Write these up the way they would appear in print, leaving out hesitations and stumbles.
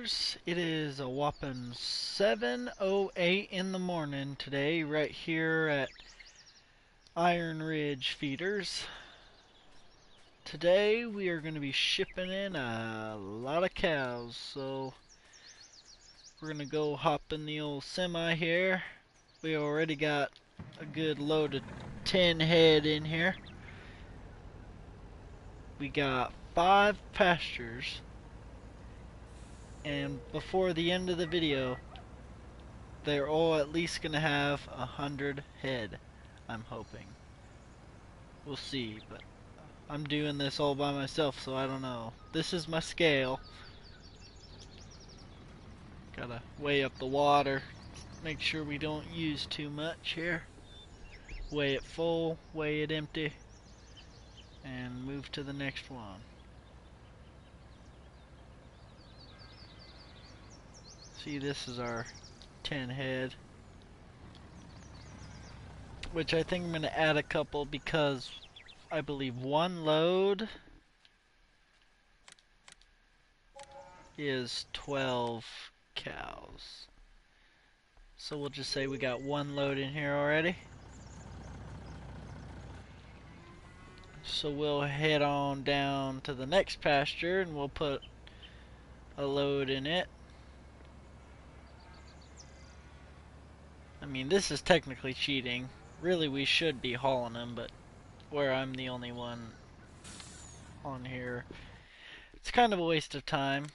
feeders. It is a whopping 7:08 in the morning today, right here at Iron Ridge Feeders. Today we are going to be shipping in a lot of cows, so we're going to go hop in the old semi here. We already got a good load of 10 head in here. We got 5 pastures, and before the end of the video they're all at least gonna have 100 head, I'm hoping. We'll see, but I'm doing this all by myself, so I don't know. This is my scale. Gotta weigh up the water, make sure we don't use too much here. Weigh it full, weigh it empty, and move to the next one. See, this is our 10 head, which I think I'm going to add a couple because I believe one load is 12 cows. So we'll just say we got one load in here already. So we'll head on down to the next pasture and we'll put a load in it. I mean, this is technically cheating. Really, we should be hauling them, but where I'm the only one on here, it's kind of a waste of time.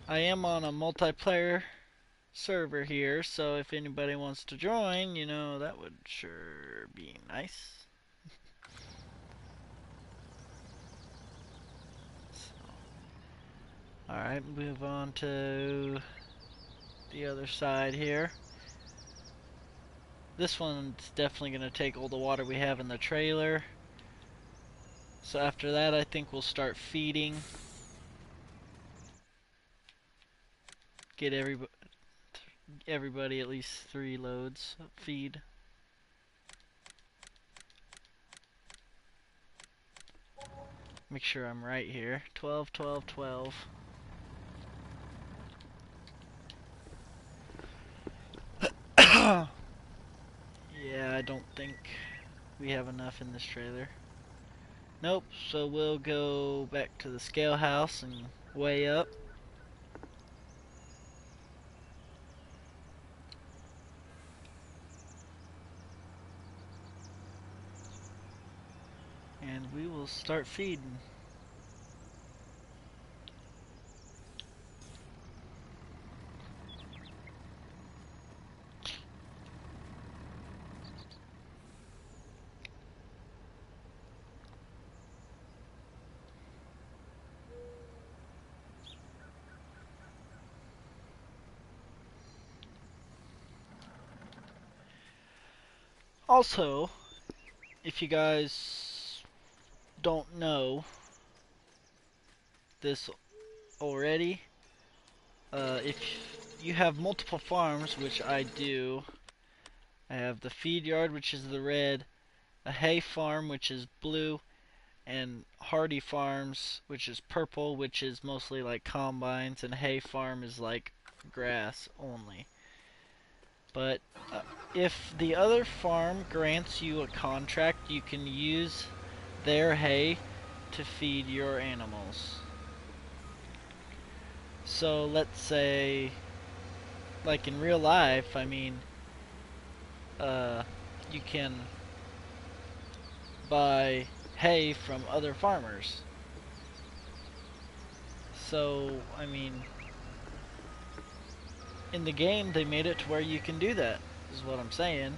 I am on a multiplayer server here, so if anybody wants to join, you know, that would sure be nice. Alright, move on to the other side here. This one's definitely going to take all the water we have in the trailer. So after that, I think we'll start feeding. Get everybody at least 3 loads of feed. Make sure I'm right here. 12, 12, 12. Yeah, I don't think we have enough in this trailer. Nope, so we'll go back to the scale house and weigh up. And we will start feeding. Also, if you guys don't know this already, if you have multiple farms, which I do, I have the feed yard, which is the red, a hay farm, which is blue, and hardy farms, which is purple, which is mostly like combines, and hay farm is like grass only. But if the other farm grants you a contract, you can use their hay to feed your animals. So let's say, like in real life, I mean, you can buy hay from other farmers. So, I mean, in the game they made it to where you can do that, is what I'm saying.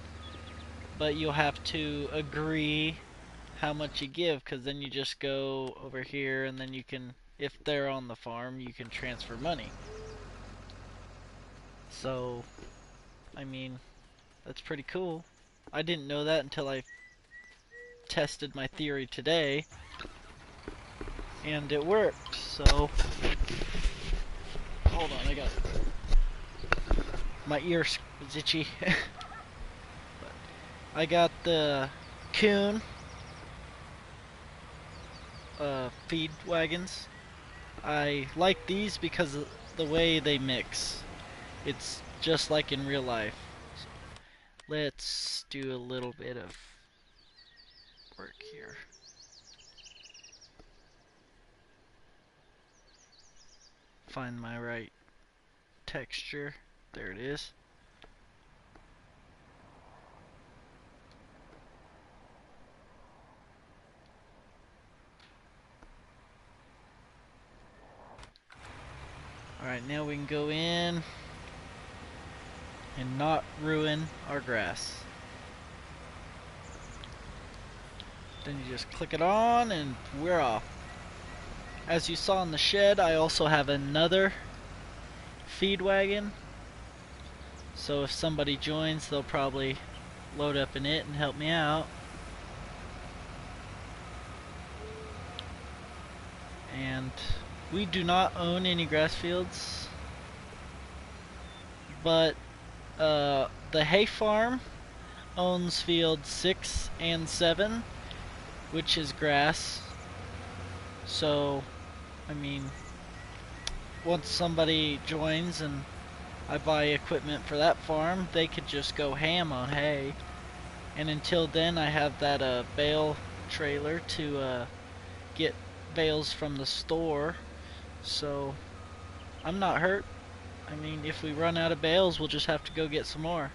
But you'll have to agree how much you give, because then you just go over here and then you can, if they're on the farm, you can transfer money. So, I mean, that's pretty cool. I didn't know that until I tested my theory today, and it worked. So, hold on, I got my ear is itchy. I got the coon feed wagons. I like these because of the way they mix. It's just like in real life. So let's do a little bit of work here. Find my right texture. There it is. Alright, now we can go in and not ruin our grass. Then you just click it on and we're off. As you saw in the shed, I also have another feed wagon. So if somebody joins, they'll probably load up in it and help me out. And we do not own any grass fields, but the hay farm owns fields 6 and 7, which is grass. So, I mean, once somebody joins and I buy equipment for that farm, they could just go ham on hay. And until then, I have that bale trailer to get bales from the store. So, I'm not hurt. I mean, if we run out of bales, we'll just have to go get some more.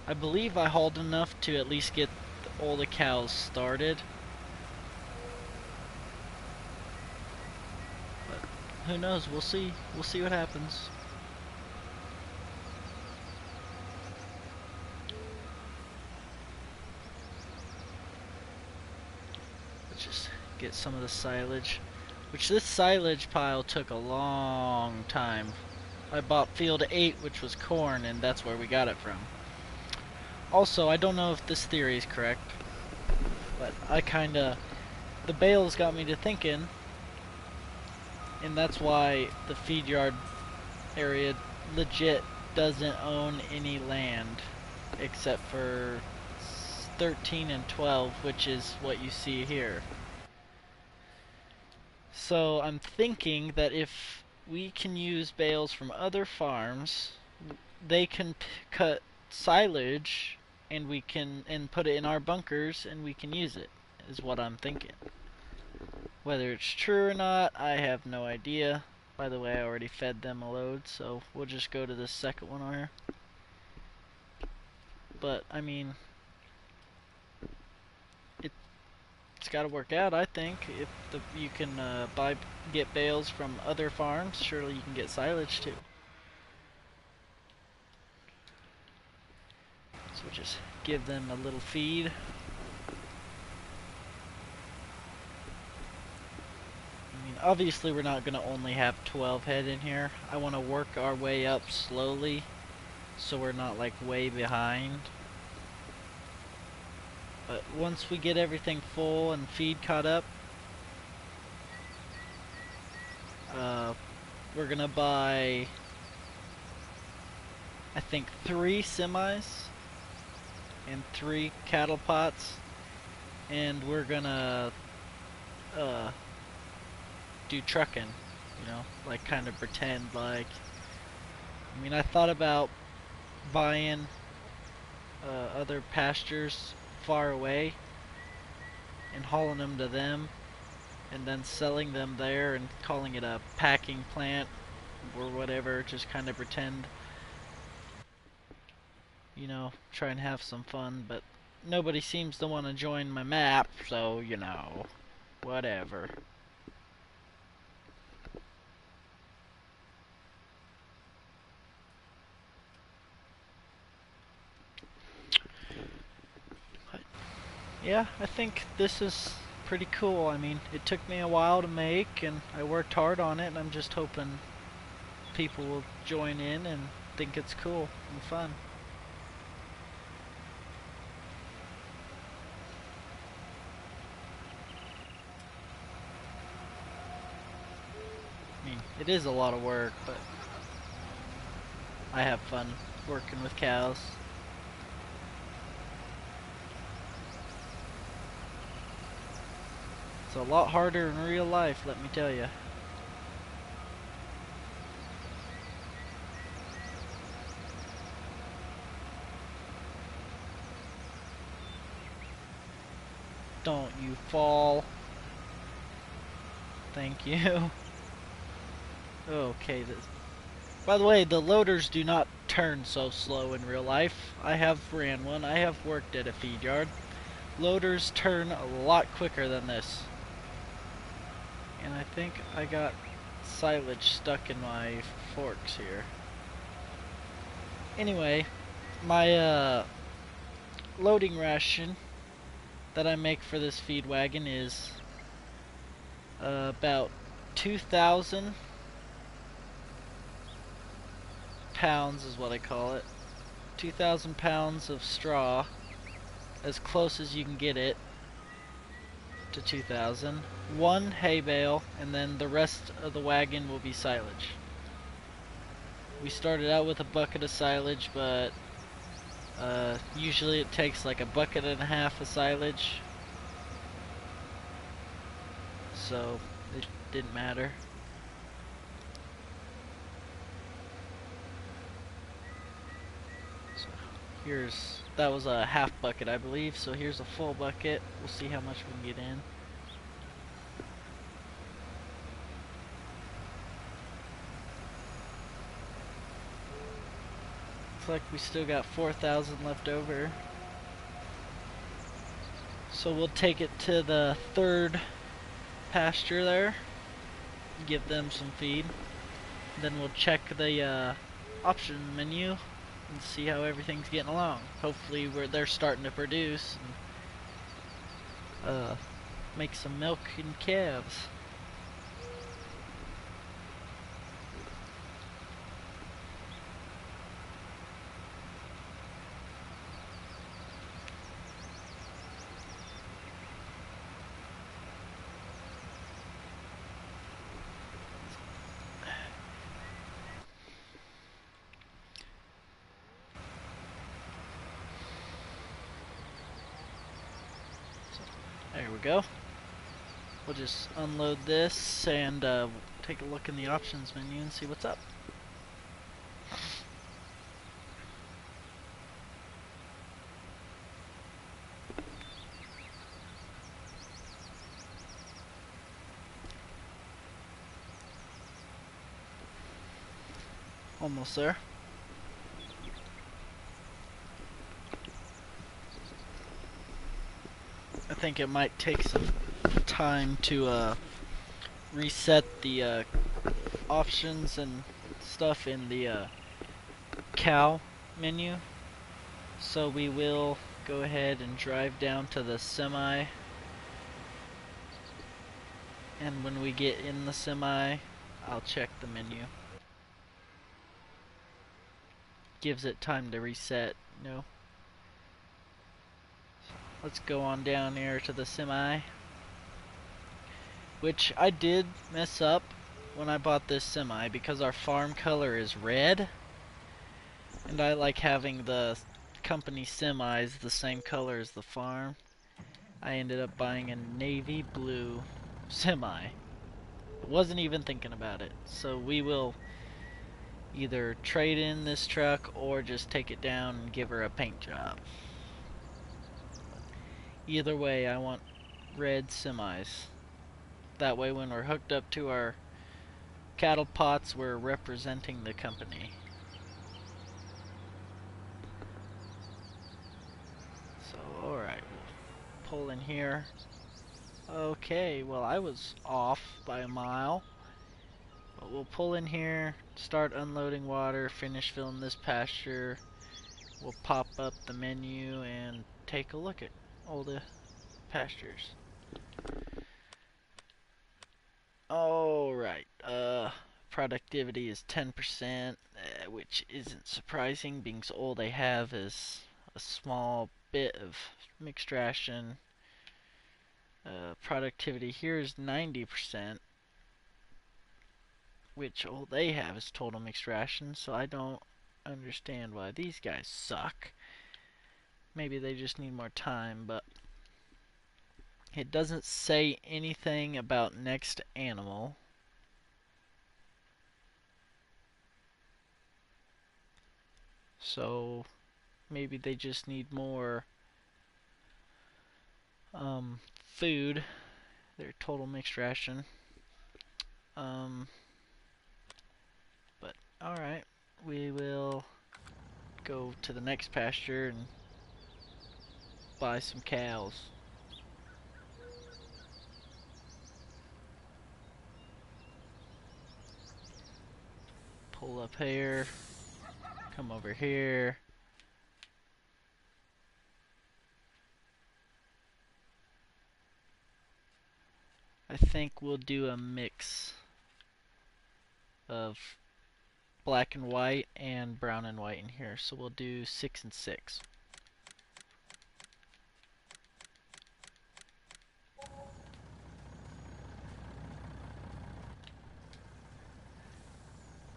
I believe I hauled enough to at least get all the cows started. But who knows? We'll see. We'll see what happens. Let's just get some of the silage. Which this silage pile took a long time. I bought field 8, which was corn, and that's where we got it from. Also, I don't know if this theory is correct, but the bales got me to thinking, and that's why the feed yard area legit doesn't own any land, except for 13 and 12, which is what you see here. So I'm thinking that if we can use bales from other farms, they can cut silage and we can put it in our bunkers and we can use it, is what I'm thinking. Whether it's true or not, I have no idea. By the way, I already fed them a load, so we'll just go to the second one on here. But I mean, it's got to work out, I think. If you can get bales from other farms, surely you can get silage too. So we'll just give them a little feed. I mean, obviously we're not going to only have 12 head in here. I want to work our way up slowly so we're not like way behind. But once we get everything full and feed caught up, we're gonna buy, I think, 3 semis and 3 cattle pots, and we're gonna do trucking, you know, like kind of pretend like, I mean, I thought about buying other pastures far away and hauling them to them and then selling them there and calling it a packing plant or whatever, just kind of pretend, you know, try and have some fun. But nobody seems to want to join my map, so, you know, whatever. But yeah, I think this is pretty cool. I mean, it took me a while to make and I worked hard on it, and I'm just hoping people will join in and think it's cool and fun. I mean, it is a lot of work, but I have fun working with cows. It's a lot harder in real life, let me tell you. Don't you fall. Thank you. Okay, by the way, the loaders do not turn so slow in real life. I have ran one. I have worked at a feed yard. Loaders turn a lot quicker than this. And I think I got silage stuck in my forks here. Anyway, my loading ration that I make for this feed wagon is about 2,000 pounds is what I call it. 2,000 pounds of straw, as close as you can get it to 2,000. One hay bale, and then the rest of the wagon will be silage. We started out with a bucket of silage, but usually it takes like a bucket and a half of silage, so it didn't matter. So that was a half bucket, I believe, so here's a full bucket. We'll see how much we can get in. Looks like we still got 4,000 left over. So we'll take it to the third pasture there, give them some feed. Then we'll check the option menu and see how everything's getting along. Hopefully they're starting to produce and make some milk and calves. There we go. We'll just unload this and take a look in the options menu and see what's up. Almost there. I think it might take some time to reset the options and stuff in the cow menu. So we will go ahead and drive down to the semi. And when we get in the semi, I'll check the menu. Gives it time to reset, you know. Let's go on down here to the semi, which I did mess up when I bought this semi because our farm color is red, and I like having the company semis the same color as the farm. I ended up buying a navy blue semi. Wasn't even thinking about it. So we will either trade in this truck or just take it down and give her a paint job. Either way, I want red semis. That way when we're hooked up to our cattle pots, we're representing the company. So, alright, we'll pull in here. Okay, well I was off by a mile. But we'll pull in here, start unloading water, finish filling this pasture. We'll pop up the menu and take a look at all the pastures. Alright, productivity is 10%, which isn't surprising, being so all they have is a small bit of mixed ration. Productivity here is 90%, which all they have is total mixed ration, so I don't understand why these guys suck. Maybe they just need more time, but It doesn't say anything about next animal. So maybe they just need more food. Their total mixed ration. But alright, we will go to the next pasture and buy some cows. Pull up here, come over here. I think we'll do a mix of black and white and brown and white in here. So we'll do 6 and 6.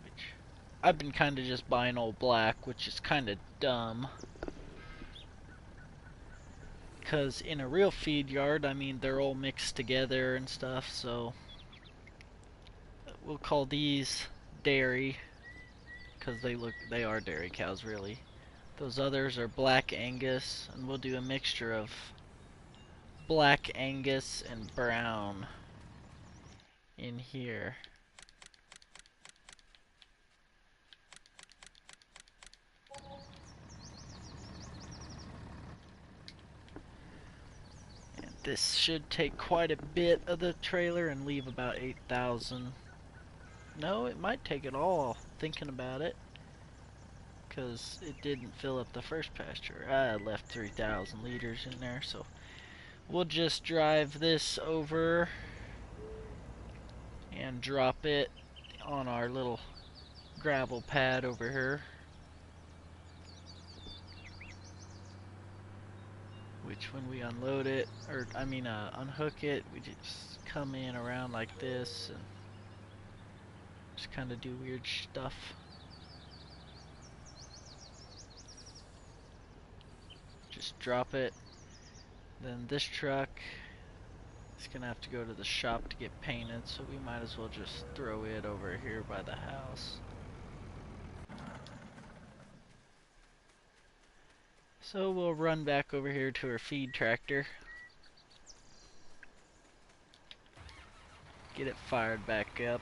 Which I've been kind of just buying all black, which is kind of dumb. Because in a real feed yard, I mean, they're all mixed together and stuff, so we'll call these dairy, because they are dairy cows, really. Those others are black Angus, and we'll do a mixture of black Angus and brown in here. This should take quite a bit of the trailer and leave about 8,000. No, it might take it all, thinking about it. Because it didn't fill up the first pasture. I left 3,000 liters in there, so we'll just drive this over and drop it on our little gravel pad over here. Which when we unload it, or I mean unhook it, we just come in around like this and just kind of do weird stuff. Just drop it. Then this truck is gonna have to go to the shop to get painted, so we might as well just throw it over here by the house. So we'll run back over here to our feed tractor. Get it fired back up.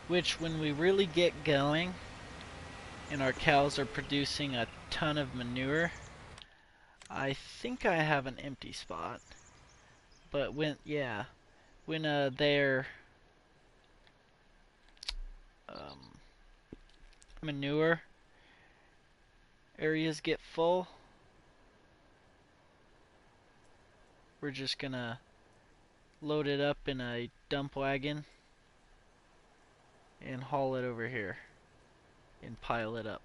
Which, when we really get going, and our cows are producing a ton of manure, I think I have an empty spot. But when their manure areas get full, we're just gonna load it up in a dump wagon and haul it over here and pile it up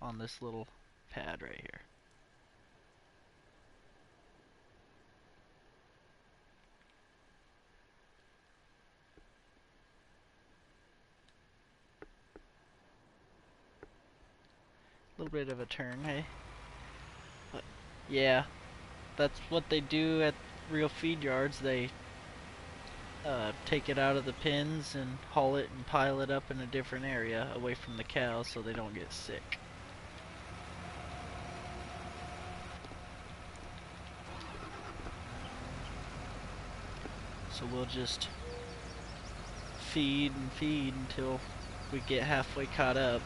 on this little pad right here. A little bit of a turn, hey? But yeah, that's what they do at real feed yards. They take it out of the pens and haul it and pile it up in a different area away from the cows so they don't get sick. So we'll just feed and feed until we get halfway caught up.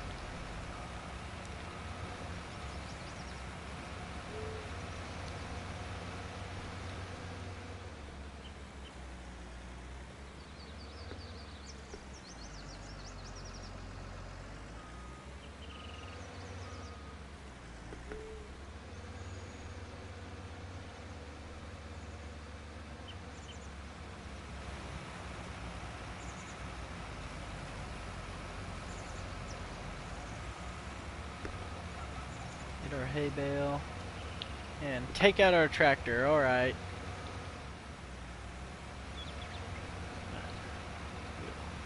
Get our hay bale and take out our tractor. Alright.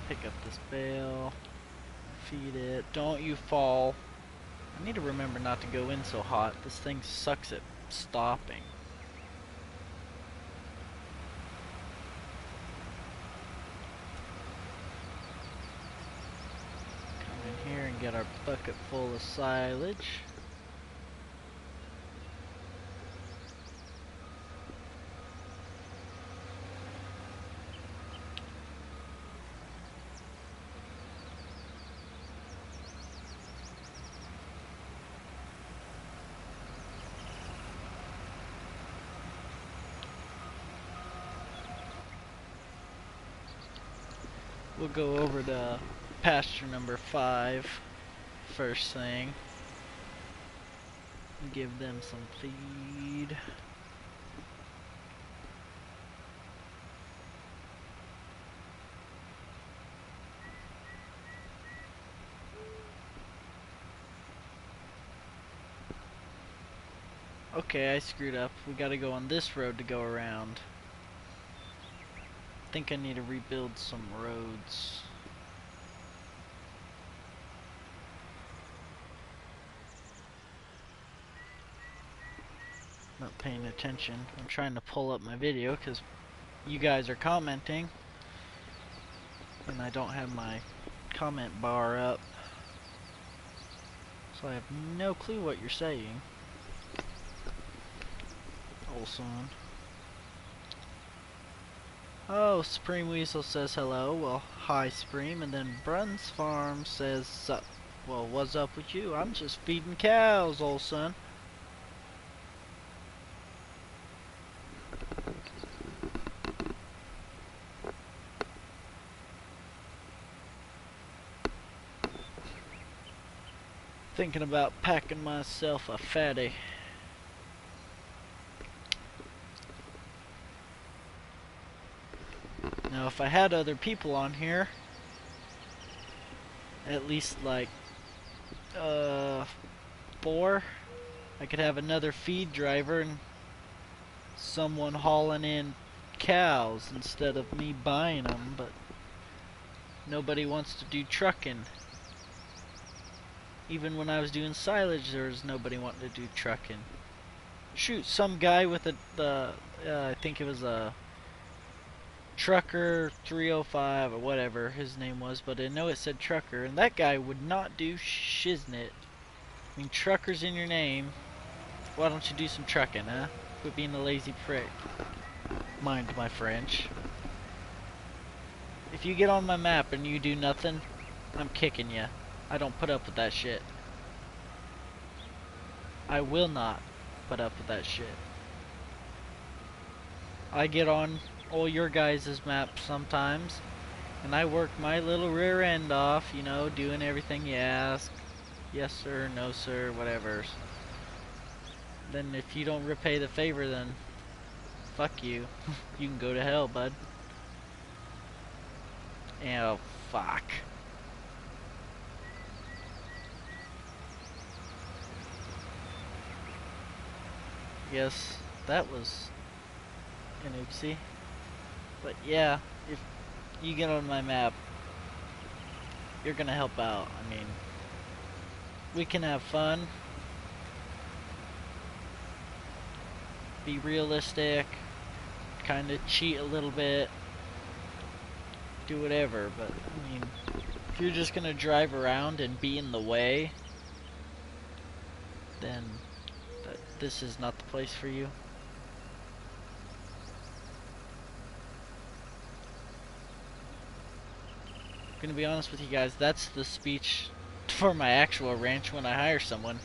Pick up this bale, Feed it. Don't you fall. I need to remember not to go in so hot. This thing sucks at stopping. Come in here and get our bucket full of silage. We'll go over to pasture number 5 first thing. Give them some feed. Okay, I screwed up. We gotta go on this road to go around. I think I need to rebuild some roads. Not paying attention. I'm trying to pull up my video because you guys are commenting and I don't have my comment bar up, so I have no clue what you're saying. Olson. Oh, Supreme Weasel says hello. Well, hi Supreme. And then Bruns Farm says sup. Well, what's up with you? I'm just feeding cows, old son. Thinking about packing myself a fatty. Now, if I had other people on here, at least like 4, I could have another feed driver and someone hauling in cows instead of me buying them, but nobody wants to do trucking. Even when I was doing silage, there was nobody wanting to do trucking. Shoot, some guy with I think it was a Trucker 305 or whatever his name was, but I know it said Trucker, and that guy would not do shiznit. I mean, Trucker's in your name. Why don't you do some trucking, huh? Quit being a lazy prick. Mind my French. If you get on my map and you do nothing, I'm kicking you. I don't put up with that shit. I will not put up with that shit. I get on all your guys' maps sometimes, and I work my little rear end off, you know, doing everything you ask. Yes sir, no sir, whatever. Then if you don't repay the favor, then fuck you. You can go to hell, bud. Oh, fuck. Yes, that was an oopsie. But yeah, if you get on my map, you're gonna help out. I mean, we can have fun, be realistic, kind of cheat a little bit, do whatever, but I mean, if you're just gonna drive around and be in the way, then this is not the place for you. I'm gonna be honest with you guys, that's the speech for my actual ranch when I hire someone.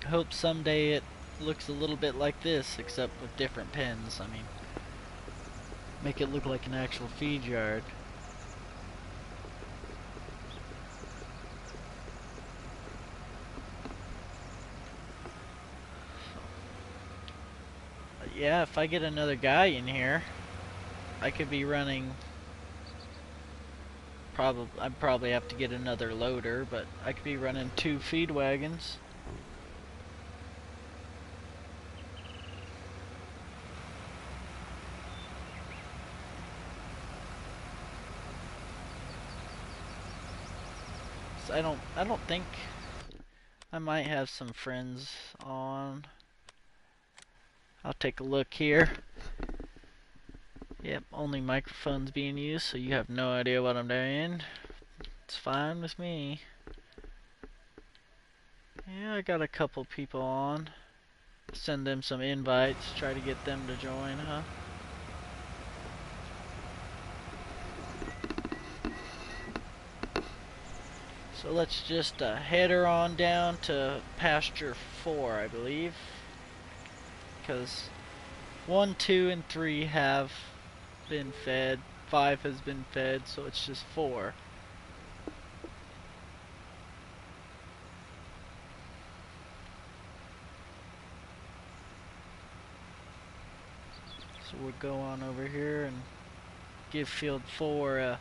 Hope someday it looks a little bit like this, except with different pens. I mean, make it look like an actual feed yard. Yeah, if I get another guy in here, I could be running. I'd probably have to get another loader, but I could be running 2 feed wagons. 'Cause I don't think I might have some friends on. I'll take a look here. Yep, only microphones being used, so you have no idea what I'm doing. It's fine with me. Yeah, I got a couple people on. Send them some invites, try to get them to join, huh? So let's just head her on down to pasture 4, I believe. Because 1, 2, and 3 have been fed. 5 has been fed, so it's just 4. So we'll go on over here and give field 4 a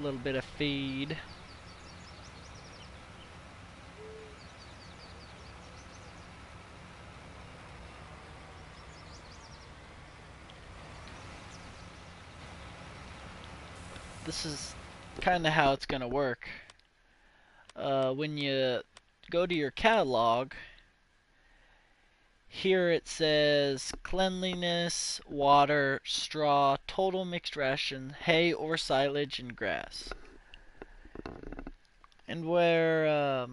little bit of feed. This is kind of how it's going to work. When you go to your catalog, here it says cleanliness, water, straw, total mixed ration, hay or silage, and grass. And where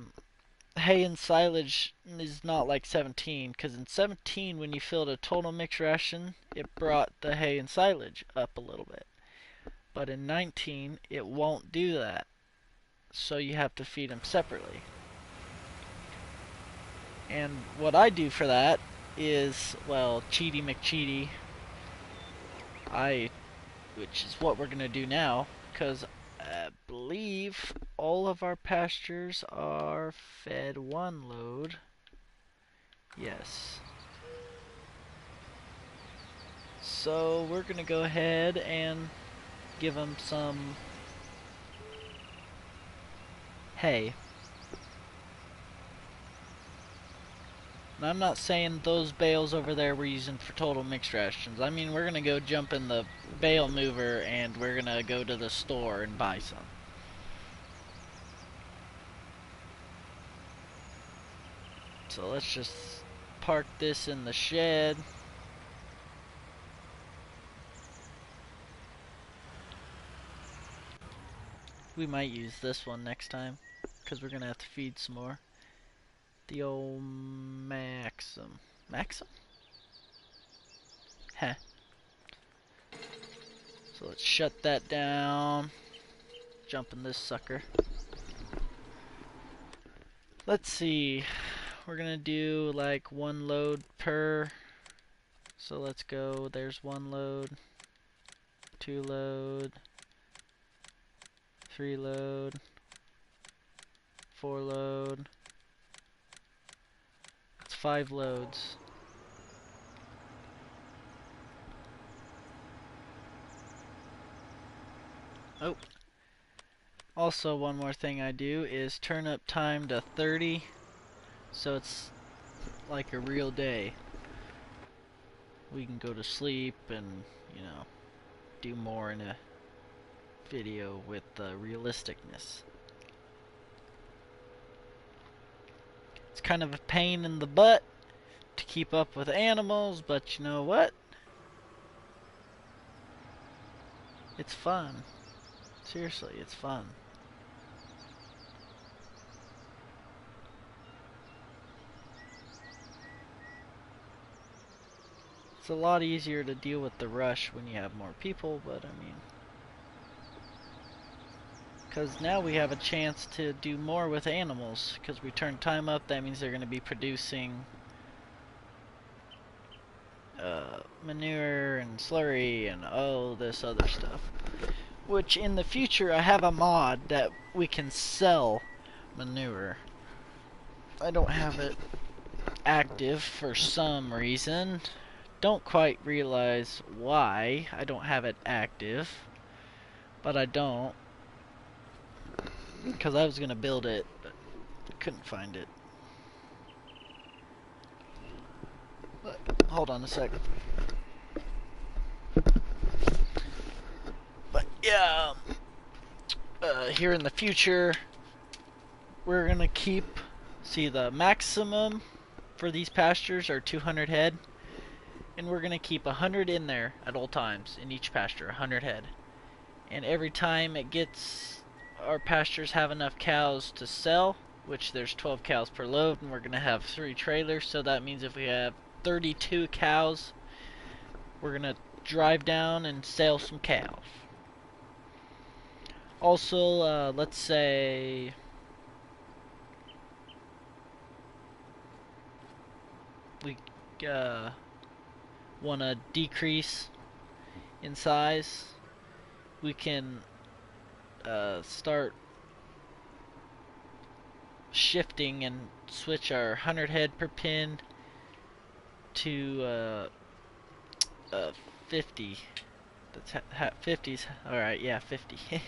hay and silage is not like 17, because in 17 when you filled a total mixed ration, it brought the hay and silage up a little bit. But in 19, it won't do that. So you have to feed them separately. And what I do for that is, well, Cheaty McCheaty, which is what we're going to do now, because I believe all of our pastures are fed 1 load. Yes. So we're going to go ahead and give them some hay. And I'm not saying those bales over there we're using for total mixed rations. I mean, we're going to go jump in the bale mover and we're going to go to the store and buy some. So let's just park this in the shed. We might use this one next time, because we're going to have to feed some more. The old Maxim. Maxim? Heh. So let's shut that down. Jump in this sucker. Let's see. We're going to do like 1 load per. So let's go. There's 1 load. 2 load. 3 load. 4 load. It's 5 loads. Oh. Also, one more thing I do is turn up time to 30, so it's like a real day. We can go to sleep and, you know, do more in a video with realisticness. It's kind of a pain in the butt to keep up with animals, but you know what? It's fun. Seriously, it's fun. It's a lot easier to deal with the rush when you have more people, but I mean, because now we have a chance to do more with animals, because we turn time up. That means they're going to be producing manure and slurry and all this other stuff, which in the future I have a mod that we can sell manure. I don't have it active for some reason. Don't quite realize why I don't have it active, but I don't, because I was gonna build it but couldn't find it. But hold on a second. But yeah, here in the future, we're gonna keep, see, the maximum for these pastures are 200 head, and we're gonna keep 100 in there at all times in each pasture, 100 head. And every time it gets, our pastures have enough cows to sell, which there's 12 cows per load, and we're gonna have 3 trailers, so that means if we have 32 cows, we're gonna drive down and sell some cows. Also, let's say we want to decrease in size, we can start shifting and switch our 100 head per pin to 50. That's 50's. Alright, yeah, 50.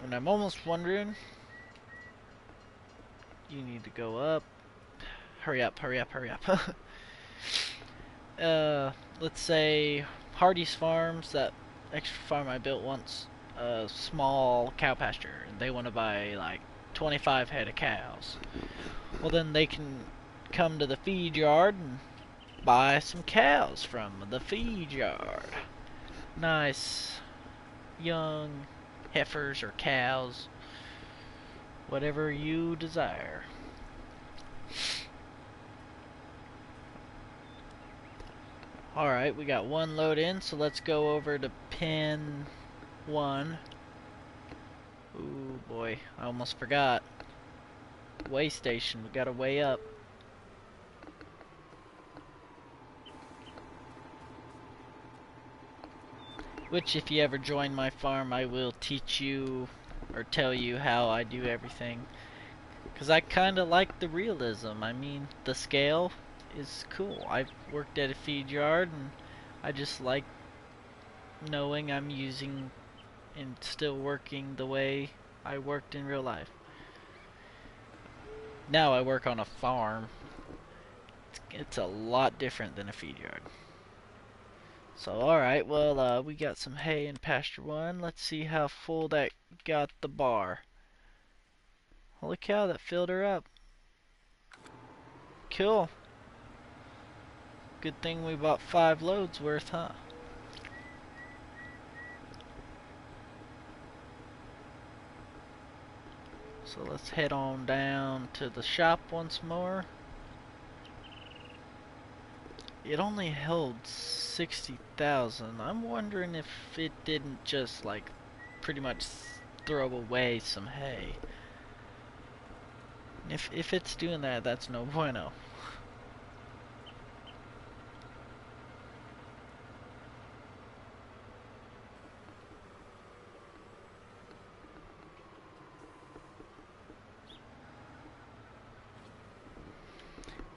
And I'm almost wondering, you need to go up. Hurry up, hurry up, hurry up. Let's say Hardy's Farms, that extra farm I built once, a small cow pasture, and they want to buy like 25 head of cows. Well, then they can come to the feed yard and buy some cows from the feed yard. Nice young heifers or cows, whatever you desire. Alright, we got one load in, so let's go over to pin 1. Ooh boy, I almost forgot. Weigh station, we gotta weigh up. Which, if you ever join my farm, I will teach you or tell you how I do everything. Because I kinda like the realism. I mean, the scale is cool. I've worked at a feed yard, and I just like knowing I'm using and still working the way I worked in real life. Now I work on a farm. It's a lot different than a feed yard. So alright, well we got some hay in pasture 1. Let's see how full that got the bar. Holy cow, that filled her up. Cool. Good thing we bought 5 loads worth, huh? So let's head on down to the shop once more. It only held 60,000. I'm wondering if it didn't just like pretty much throw away some hay. If it's doing that, that's no bueno.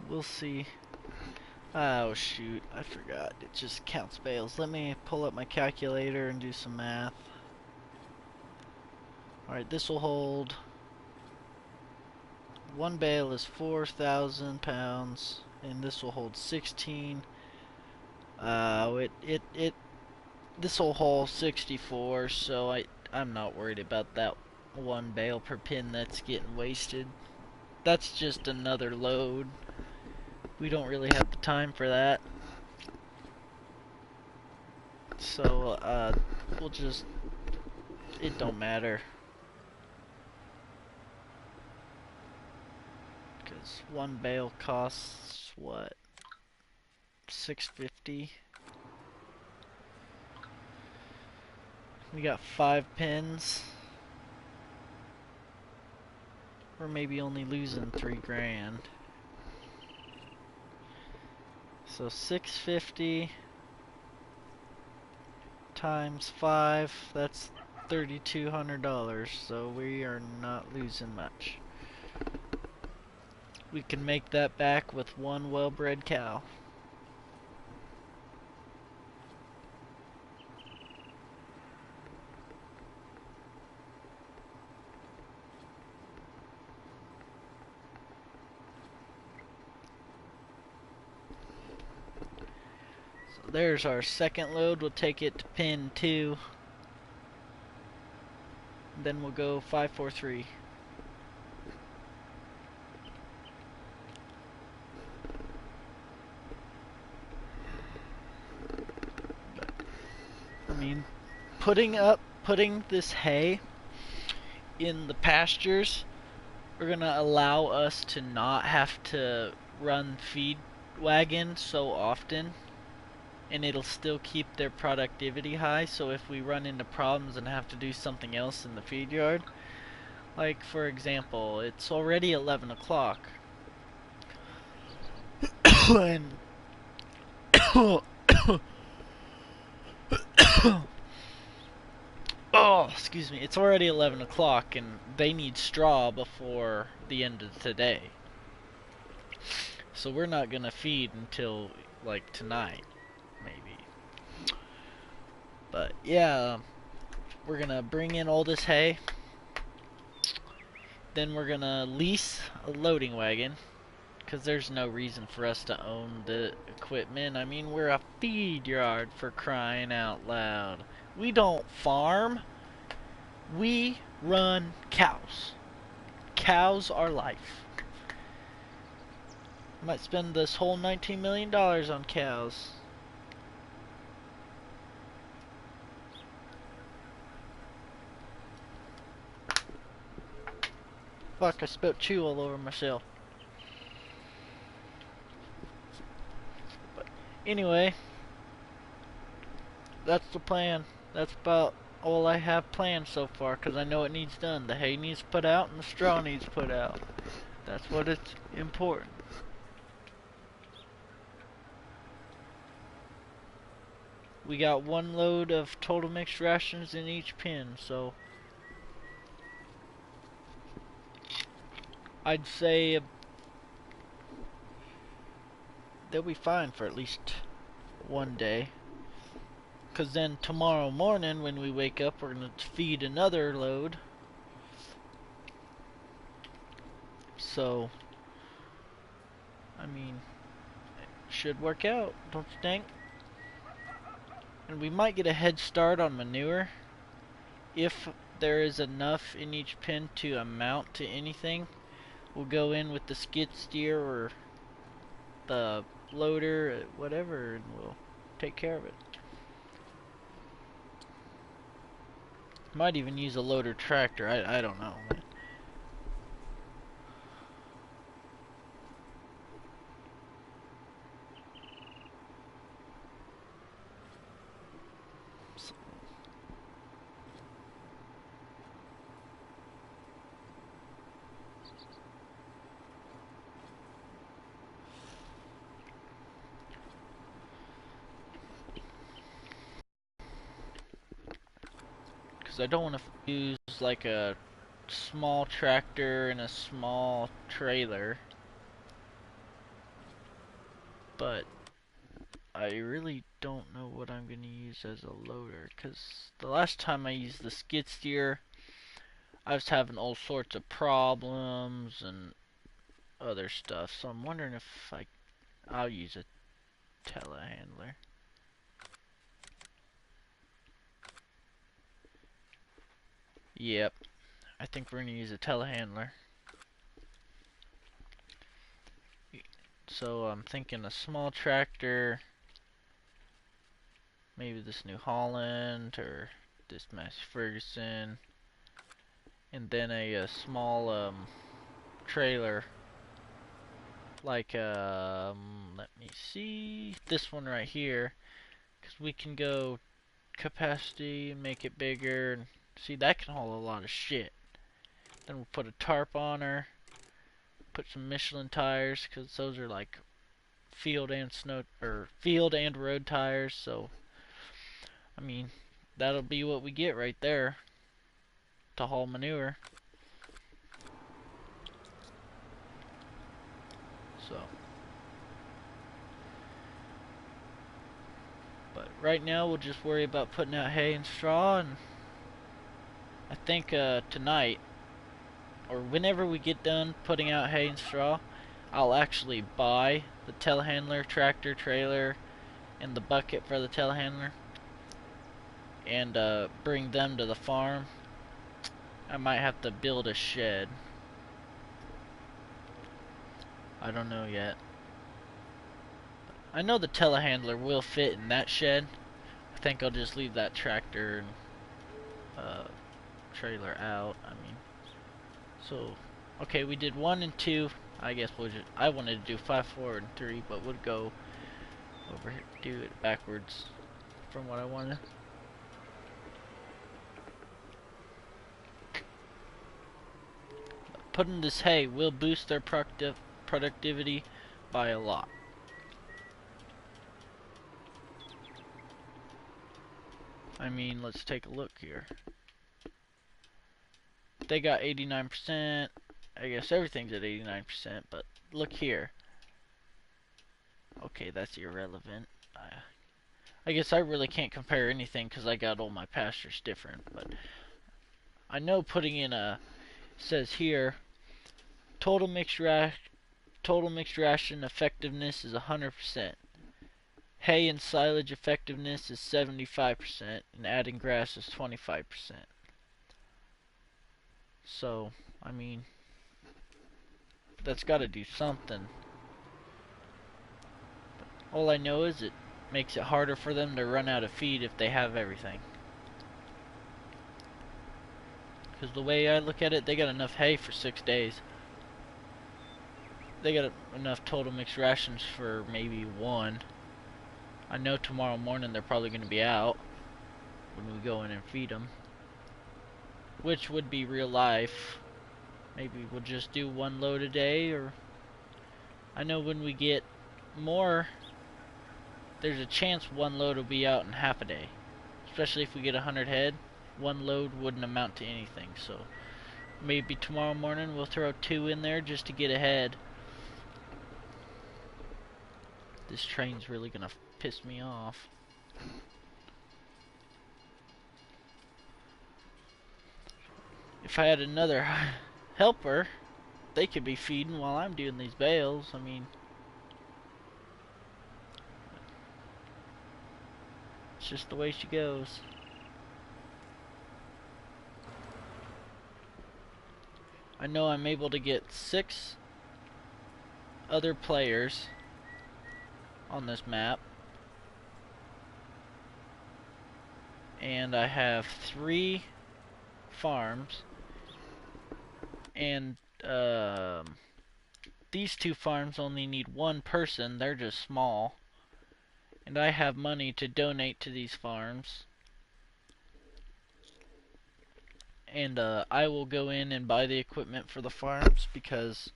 We'll see. Oh shoot, I forgot. It just counts bales. Let me pull up my calculator and do some math. Alright, this will hold. One bale is 4,000 pounds, and this will hold 16. This will hold 64, so I'm not worried about that one bale per pin that's getting wasted. That's just another load. We don't really have the time for that. So, we'll just, it don't matter. Because one bale costs, what, $6.50? We got 5 pins. We're maybe only losing 3 grand. So $6.50 times 5, that's $3,200, so we are not losing much. We can make that back with one well-bred cow. there's our second load. We'll take it to pin 2. Then we'll go 543. I mean, putting this hay in the pastures are gonna allow us to not have to run feed wagon so often, and it'll still keep their productivity high. So if we run into problems and have to do something else in the feed yard, like for example, it's already 11 o'clock and oh, excuse me, it's already 11 o'clock and they need straw before the end of today. So we're not gonna feed until like tonight, maybe. But yeah, we're gonna bring in all this hay. Then we're gonna lease a loading wagon, because there's no reason for us to own the equipment. I mean, we're a feed yard, for crying out loud. We don't farm. We run cows. Cows are life. Might spend this whole $19 million on cows. Fuck, I spilled chew all over myself. But anyway, that's the plan. That's about all I have planned so far, because I know it needs done. The hay needs put out and the straw needs put out. That's what it's important. We got 1 load of total mixed rations in each pen, so I'd say they'll be fine for at least 1 day. Because then tomorrow morning when we wake up, we're going to feed another load. So, I mean, it should work out, don't you think? And we might get a head start on manure if there is enough in each pen to amount to anything. We'll go in with the skid steer or the loader, whatever, and we'll take care of it. Might even use a loader tractor, I don't know. Because I don't want to use like a small tractor and a small trailer, but I really don't know what I'm going to use as a loader, because the last time I used the skid steer, I was having all sorts of problems and other stuff, so I'm wondering if I'll use a telehandler. Yep, I think we're going to use a telehandler. So I'm thinking a small tractor, maybe this New Holland or this Massey Ferguson, and then a small trailer, like let me see, this one right here, because we can go capacity and make it bigger, and see, that can hold a lot of shit. Then we'll put a tarp on her, put some Michelin tires, because those are like field and road tires. So I mean, that'll be what we get right there to haul manure. So, but right now we'll just worry about putting out hay and straw, and I think tonight, or whenever we get done putting out hay and straw, I'll actually buy the telehandler, tractor, trailer, and the bucket for the telehandler, and bring them to the farm. I might have to build a shed. I don't know yet. I know the telehandler will fit in that shed. I think I'll just leave that tractor and trailer out. I mean, so okay, we did 1 and 2. I guess we'll just, I wanted to do 5, 4, and 3, but we'll go over here, do it backwards from what I wanted. Putting this hay will boost their productivity by a lot. I mean, let's take a look here. They got 89%. I guess everything's at 89%, but look here. Okay, that's irrelevant. I guess I really can't compare anything because I got all my pastures different, but I know putting in a, says here, total mixed ration effectiveness is 100%. Hay and silage effectiveness is 75%, and adding grass is 25%. So, I mean, that's got to do something. All I know is it makes it harder for them to run out of feed if they have everything. Because the way I look at it, they got enough hay for 6 days. They got enough total mixed rations for maybe 1. I know tomorrow morning they're probably going to be out when we go in and feed them, which would be real life. Maybe we'll just do 1 load a day, or I know when we get more, there's a chance 1 load will be out in half a day. Especially if we get 100 head, 1 load wouldn't amount to anything. So maybe tomorrow morning we'll throw 2 in there just to get ahead. This train's really gonna piss me off. If I had another helper, they could be feeding while I'm doing these bales. I mean, it's just the way she goes. I know I'm able to get 6 other players on this map, and I have 3 farms, and these 2 farms only need 1 person. They're just small, and I have money to donate to these farms, and I will go in and buy the equipment for the farms because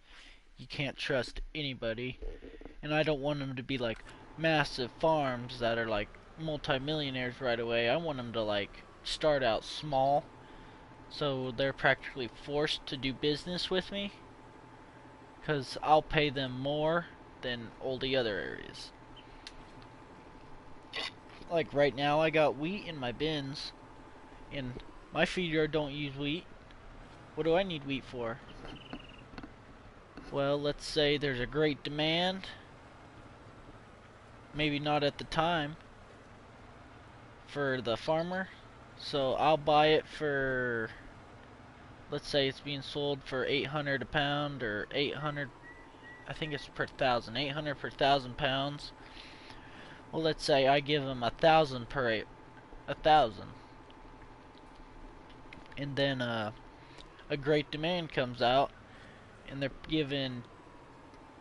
you can't trust anybody, and I don't want them to be like massive farms that are like multi-millionaires right away. I want them to like start out small, so they're practically forced to do business with me, because I'll pay them more than all the other areas. Like right now I got wheat in my bins, and my feed yard don't use wheat. What do I need wheat for? Well, let's say there's a great demand. Maybe not at the time for the farmer, so I'll buy it for, let's say it's being sold for 800 a pound, or 800, I think it's per 1,000, 800 per 1,000 pounds. Well, let's say I give them 1,000 per 1,000, and then a great demand comes out and they're giving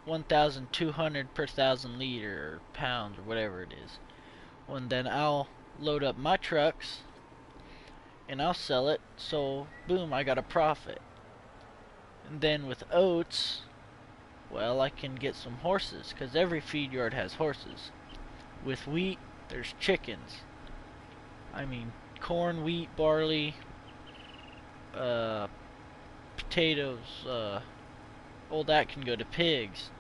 1,200 per 1,000 liter or pounds or whatever it is. Well, and then I'll load up my trucks and I'll sell it, so boom, I got a profit. And then with oats, well, I can get some horses, because every feed yard has horses. With wheat, there's chickens. I mean, corn, wheat, barley, potatoes, all that can go to pigs.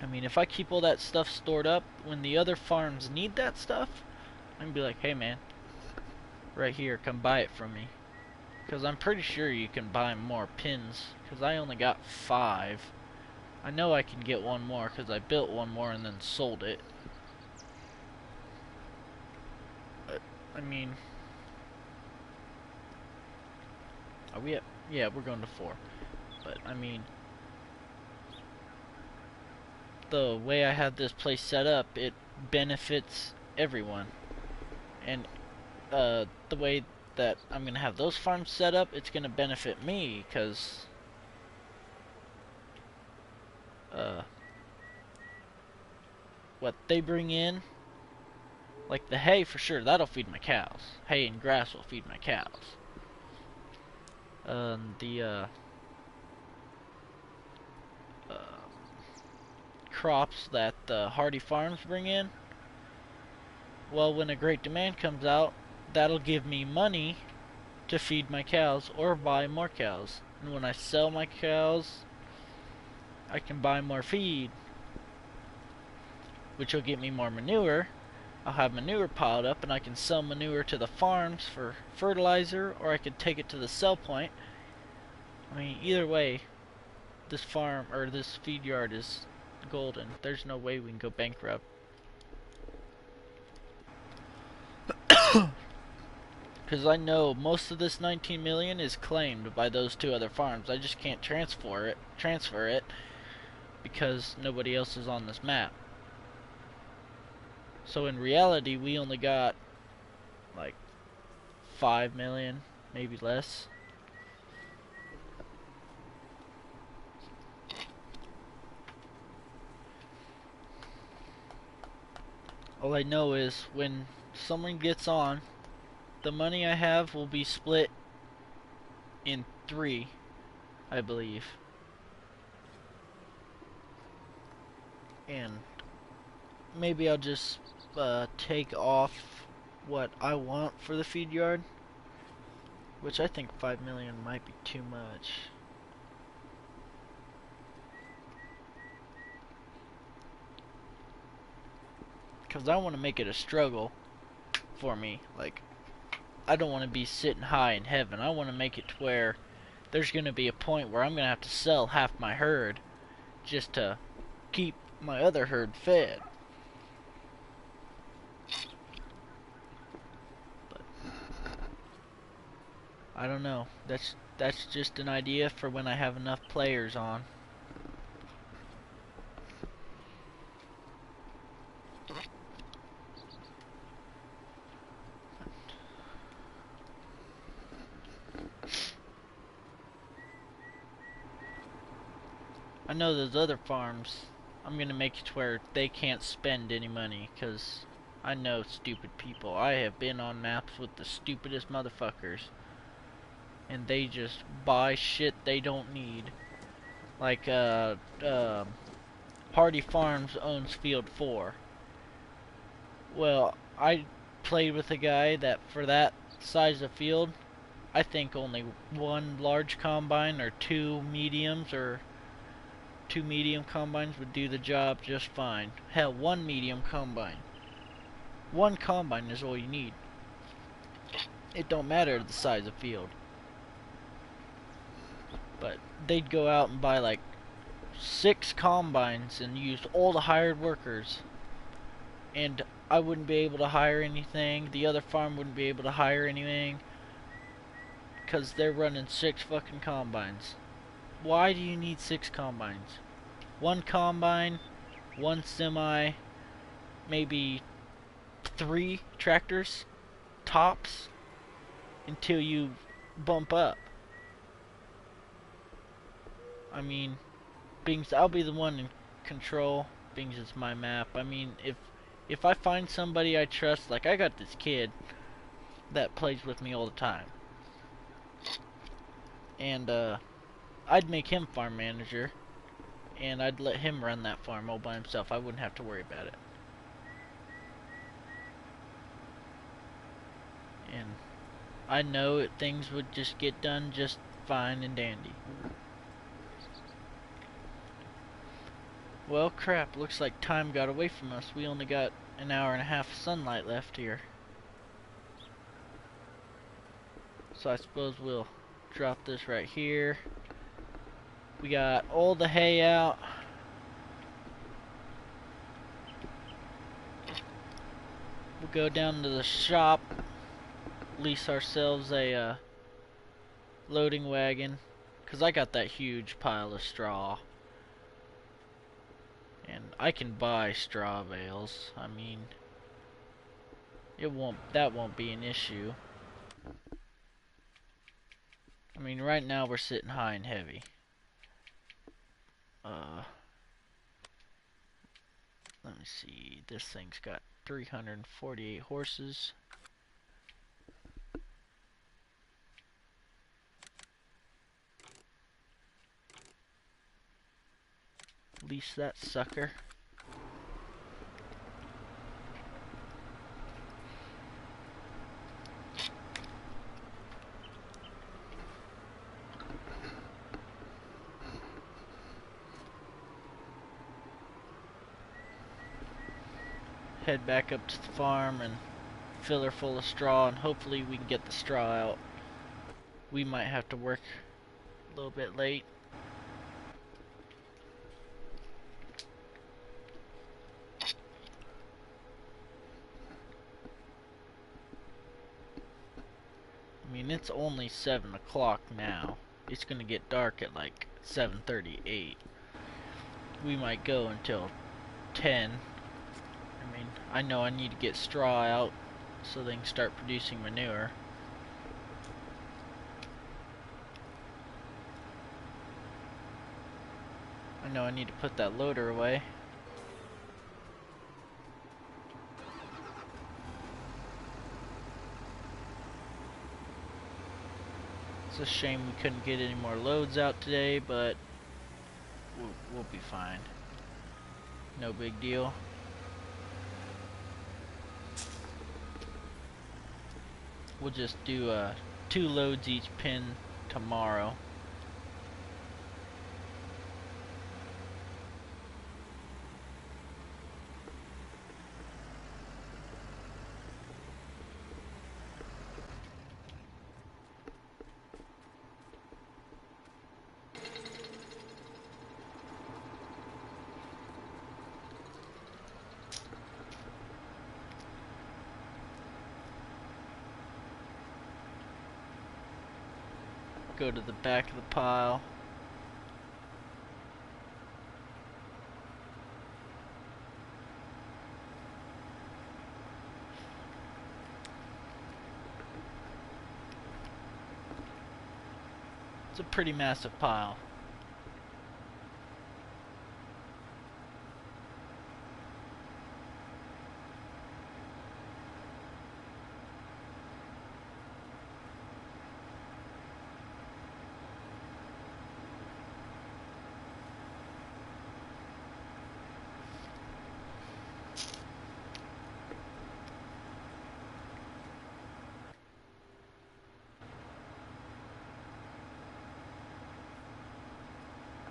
I mean, if I keep all that stuff stored up, when the other farms need that stuff, I can be like, hey man, right here, come buy it from me. Because I'm pretty sure you can buy more pins, because I only got 5. I know I can get one more because I built one more and then sold it. But, I mean... Are we at... Yeah, we're going to 4. But, I mean... The way I have this place set up, it benefits everyone. And, the way that I'm going to have those farms set up, it's going to benefit me, because... what they bring in... Like the hay, for sure, that'll feed my cows. Hay and grass will feed my cows. The crops that the Hardy Farms bring in, well, when a great demand comes out, that'll give me money to feed my cows or buy more cows. And when I sell my cows, I can buy more feed, which will get me more manure. I'll have manure piled up and I can sell manure to the farms for fertilizer, or I could take it to the sell point. I mean, either way, this farm, or this feed yard is golden. There's no way we can go bankrupt. Because I know most of this 19 million is claimed by those 2 other farms. I just can't transfer it because nobody else is on this map. So in reality, we only got like 5 million, maybe less. All I know is when someone gets on, the money I have will be split in 3, I believe. And maybe I'll just take off what I want for the feed yard, which I think 5 million might be too much. Because I want to make it a struggle for me. Like, I don't want to be sitting high in heaven. I want to make it to where there's going to be a point where I'm going to have to sell half my herd just to keep my other herd fed. But I don't know. That's just an idea for when I have enough players on. I know those other farms, I'm going to make it to where they can't spend any money, because I know stupid people. I have been on maps with the stupidest motherfuckers, and they just buy shit they don't need. Like, Hardy Farms owns Field 4. Well, I played with a guy that for that size of field, I think only 1 large combine or 2 mediums, or 2 medium combines would do the job just fine. Hell, 1 medium combine. 1 combine is all you need. It don't matter the size of field. But they'd go out and buy like 6 combines and use all the hired workers. And I wouldn't be able to hire anything. The other farm wouldn't be able to hire anything. Because they're running 6 fucking combines. Why do you need 6 combines? 1 combine, 1 semi, maybe 3 tractors, tops, until you bump up. I mean, I'll be the one in control, being it's my map. I mean, if I find somebody I trust, like I got this kid that plays with me all the time. And, I'd make him farm manager, and I'd let him run that farm all by himself. I wouldn't have to worry about it. And I know things would just get done just fine and dandy. Well, crap, looks like time got away from us. We only got an hour and a half of sunlight left here. So I suppose we'll drop this right here. We got all the hay out. We'll go down to the shop, lease ourselves a loading wagon, because I got that huge pile of straw. And I can buy straw bales. I mean, that won't be an issue. I mean, right now we're sitting high and heavy. Let me see. This thing's got 348 horses. Lease that sucker. Head back up to the farm and fill her full of straw, and hopefully we can get the straw out. We might have to work a little bit late. I mean, it's only 7 o'clock now. It's gonna get dark at like 7:38. We might go until 10. I mean, I know I need to get straw out so they can start producing manure. I know I need to put that loader away. It's a shame we couldn't get any more loads out today, but we'll be fine. No big deal. We'll just do 2 loads each pin tomorrow. Go to the back of the pile. It's a pretty massive pile.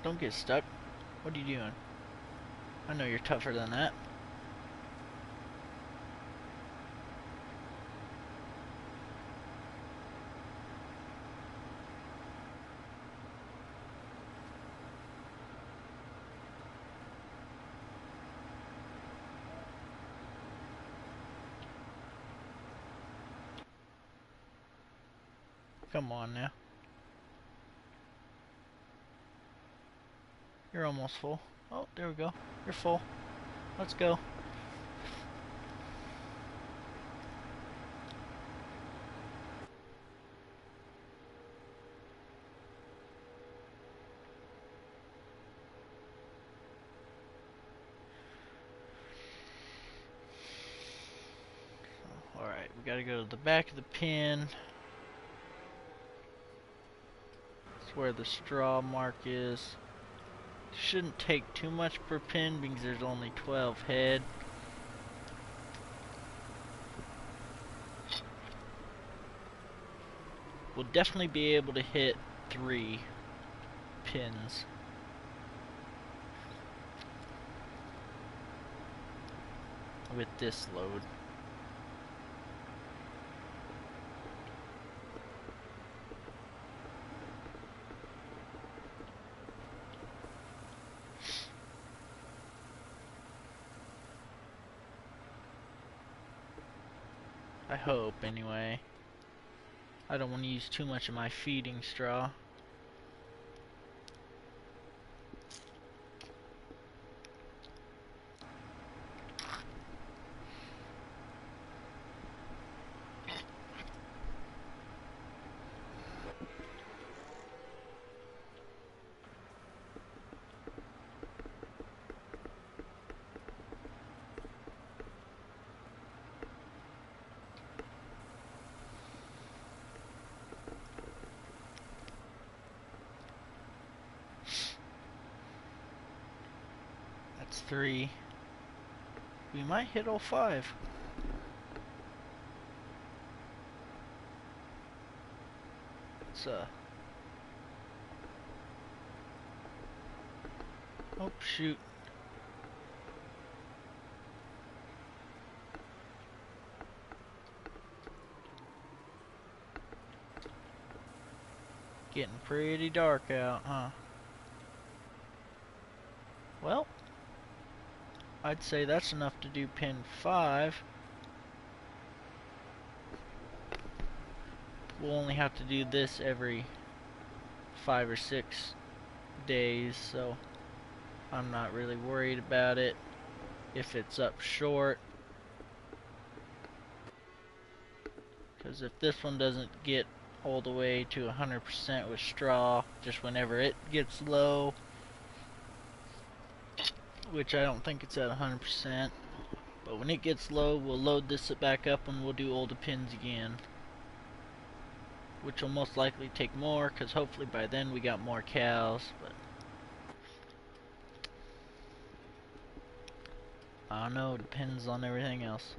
Don't get stuck. What are you doing? I know you're tougher than that. Come on now. You're almost full. Oh, there we go. You're full. Let's go. Alright, we gotta go to the back of the pen. That's where the straw mark is. Shouldn't take too much per pin because there's only 12 head. We'll definitely be able to hit 3 pins. With this load. I hope, anyway. I don't want to use too much of my feeding straw. That's 3. We might hit all 5. It's oh shoot. Getting pretty dark out, huh? Well, I'd say that's enough to do pin 5. We'll only have to do this every 5 or 6 days, so I'm not really worried about it if it's up short. Because if this one doesn't get all the way to 100% with straw, just whenever it gets low, which I don't think it's at 100%, but when it gets low, we'll load this back up and we'll do older pins again, which will most likely take more, because hopefully by then we got more cows. But I don't know, it depends on everything else.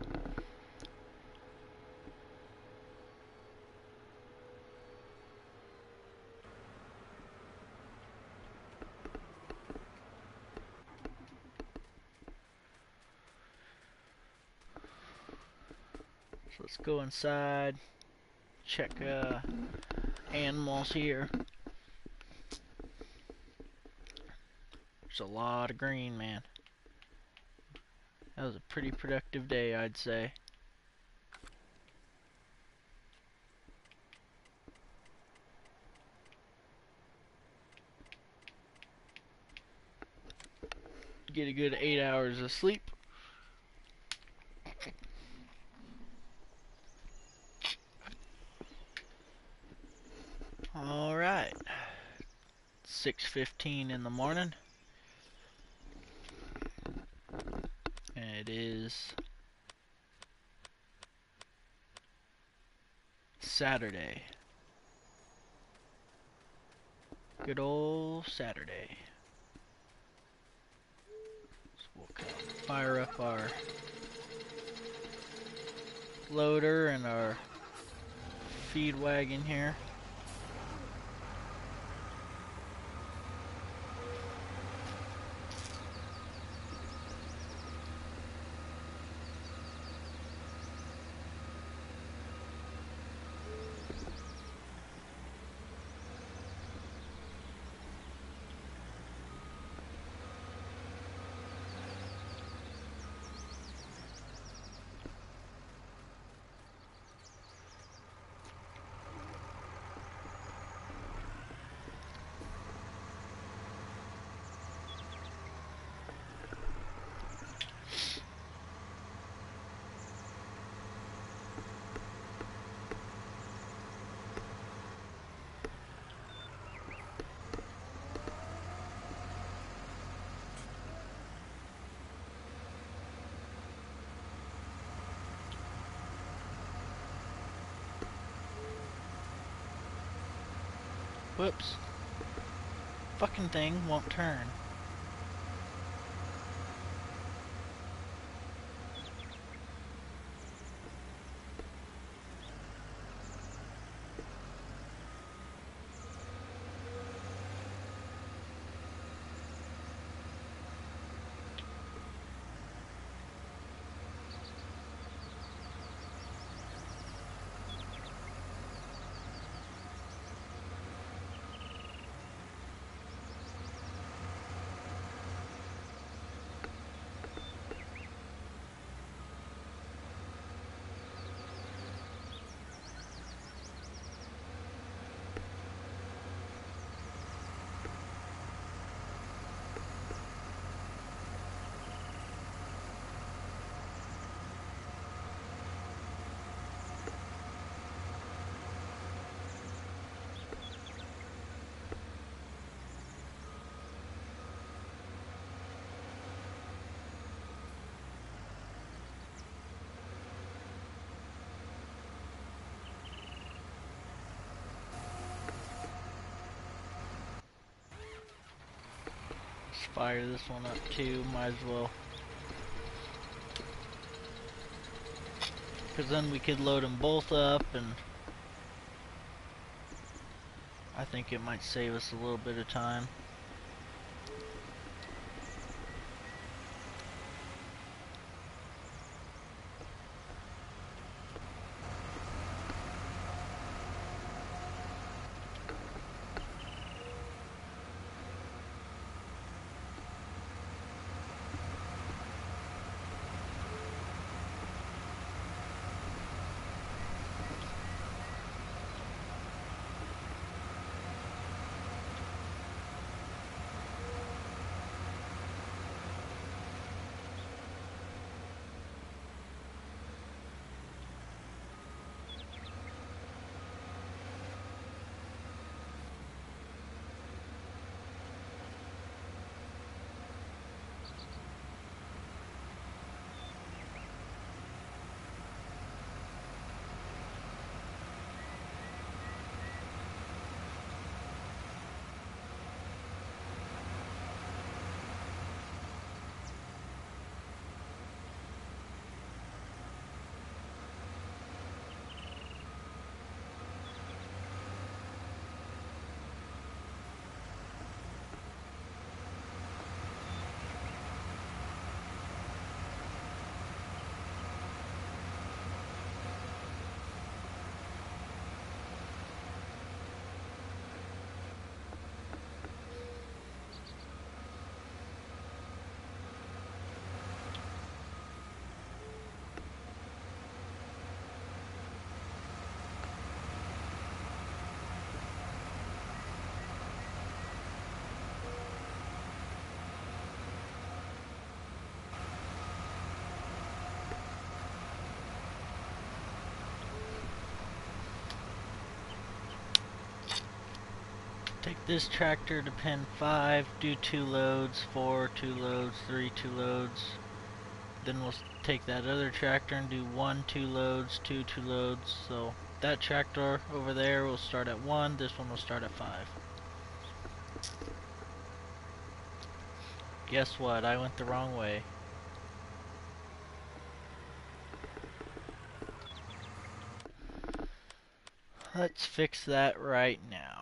So let's go inside, check animals here. There's a lot of green, man. That was a pretty productive day, I'd say. Get a good 8 hours of sleep. Alright. 6:15 in the morning. And it is Saturday. Good old Saturday. So we'll fire up our loader and our feed wagon here. Whoops. Fucking thing won't turn. fire this one up too, might as well. Because then we could load them both up, and I think it might save us a little bit of time. Take this tractor to pin 5, do 2 loads, 4, 2 loads, 3, 2 loads. Then we'll take that other tractor and do 1, 2 loads, 2, 2 loads. So that tractor over there will start at 1, this one will start at 5. Guess what? I went the wrong way. Let's fix that right now.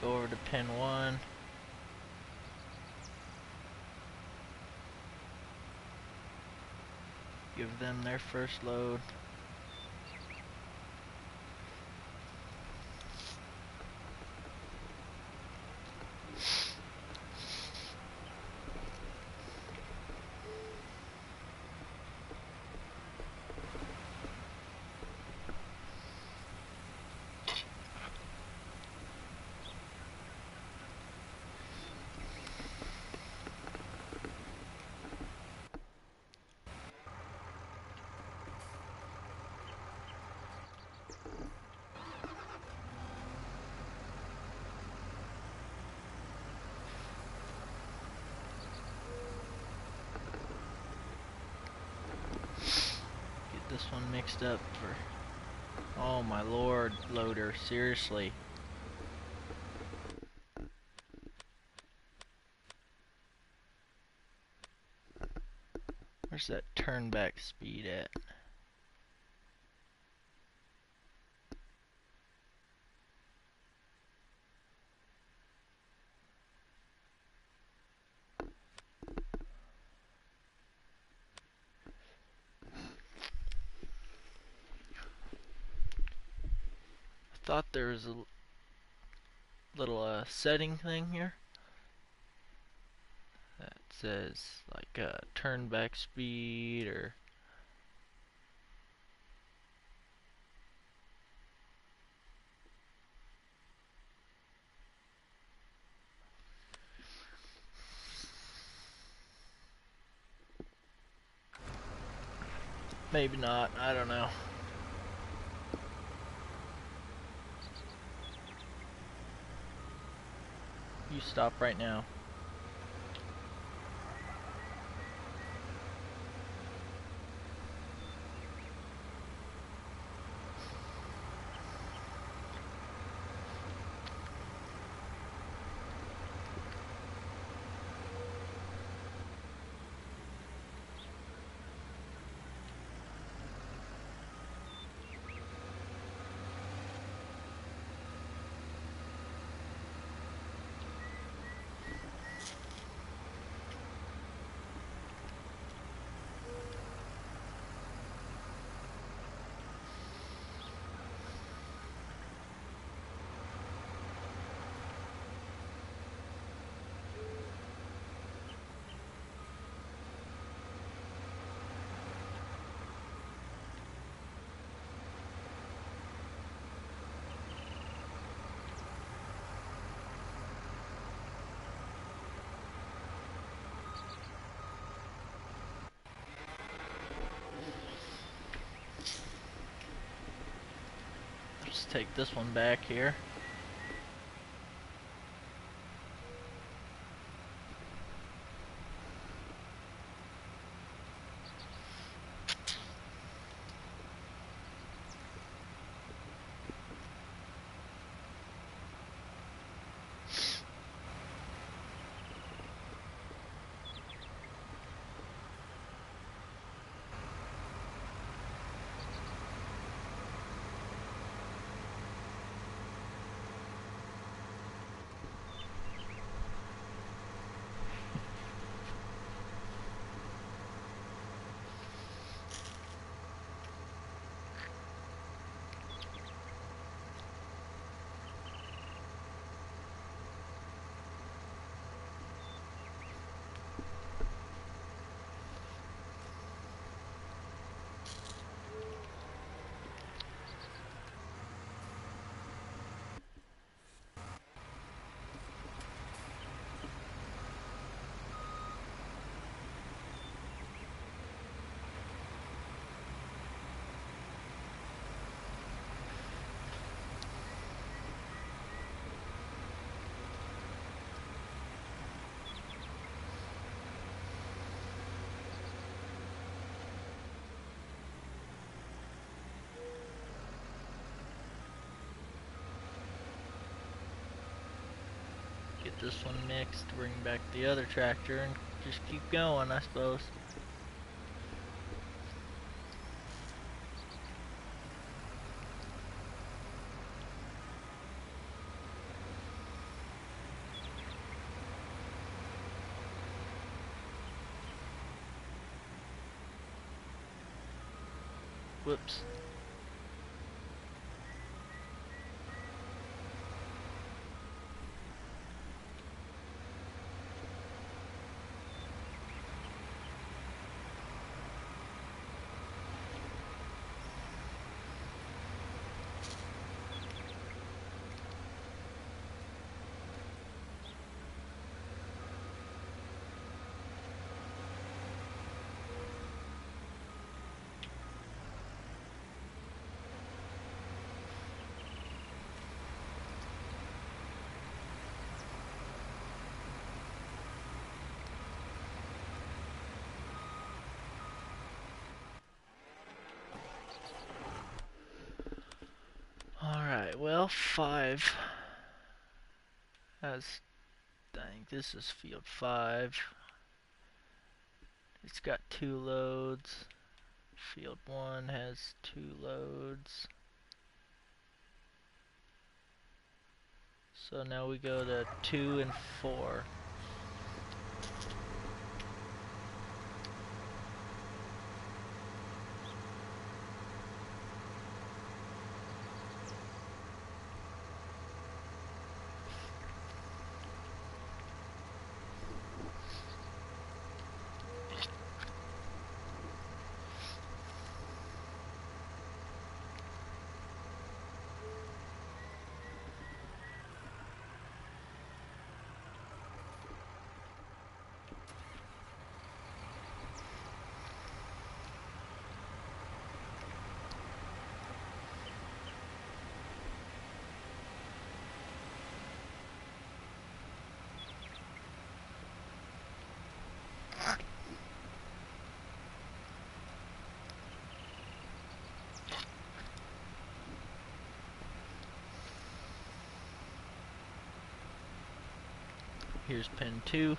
Go over to pin 1. Give them their first load. This one mixed up for Oh my lord, loader, seriously. Where's that turn back speed at? I thought there was a little setting thing here that says like turn back speed or maybe not, I don't know. You stop right now. Just take this one back here. Get this one mixed, bring back the other tractor, and just keep going, I suppose. Whoops. L5 has, I think this is field 5. It's got 2 loads. Field 1 has 2 loads. So now we go to 2 and 4. Here's pin 2.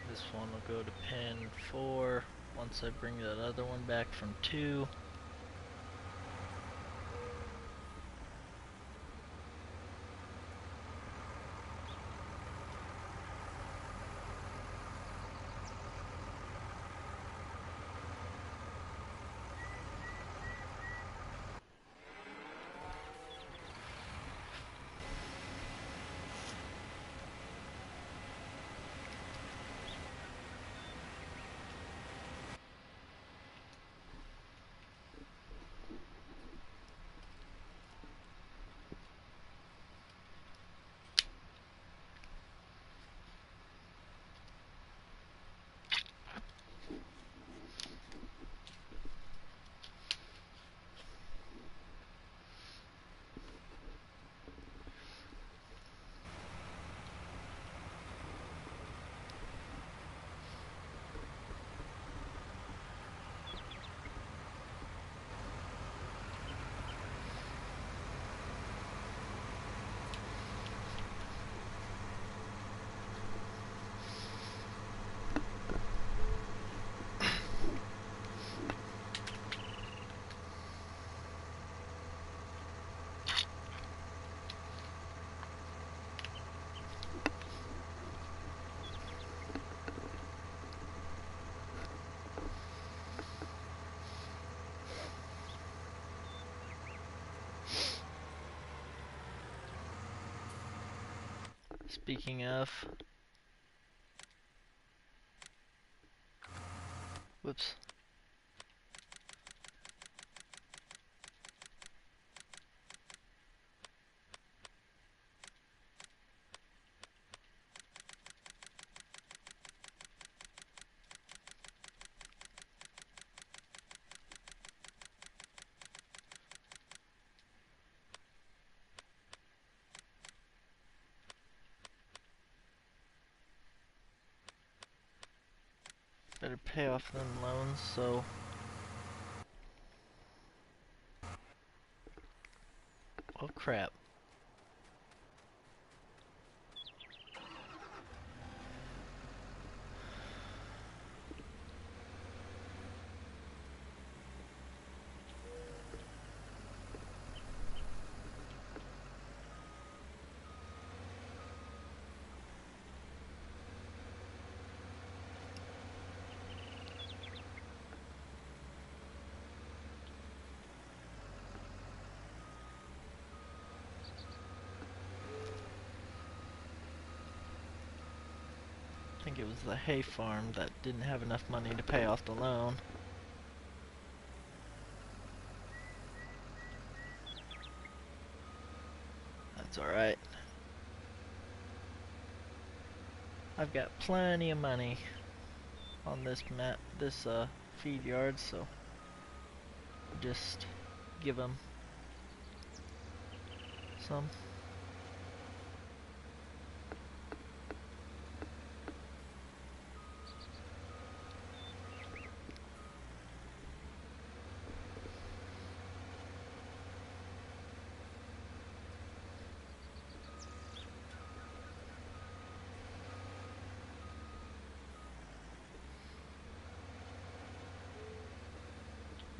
This one will go to pin 4 once I bring that other one back from 2. Speaking of, whoops. better pay off them loans, so... Oh crap. I think it was the hay farm that didn't have enough money to pay off the loan. That's alright. I've got plenty of money on this feed yard, so just give them some.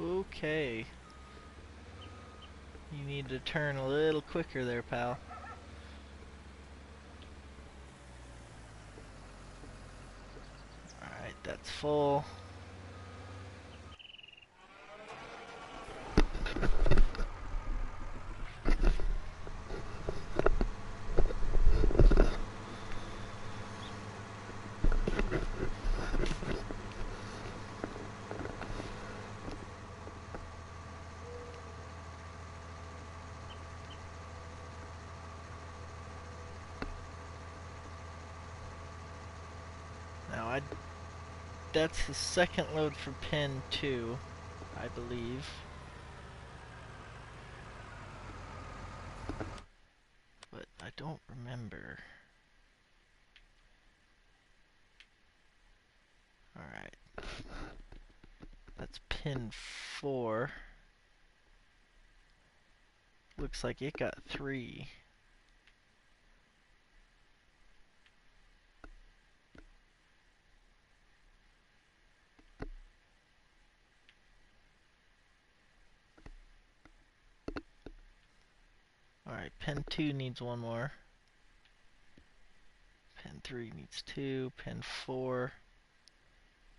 Okay. You need to turn a little quicker there, pal. Alright, that's full. Now that's the second load for pin 2, I believe. But I don't remember. Alright. That's pin 4. Looks like it got 3. Alright, pin 2 needs 1 more. Pin 3 needs 2. Pin 4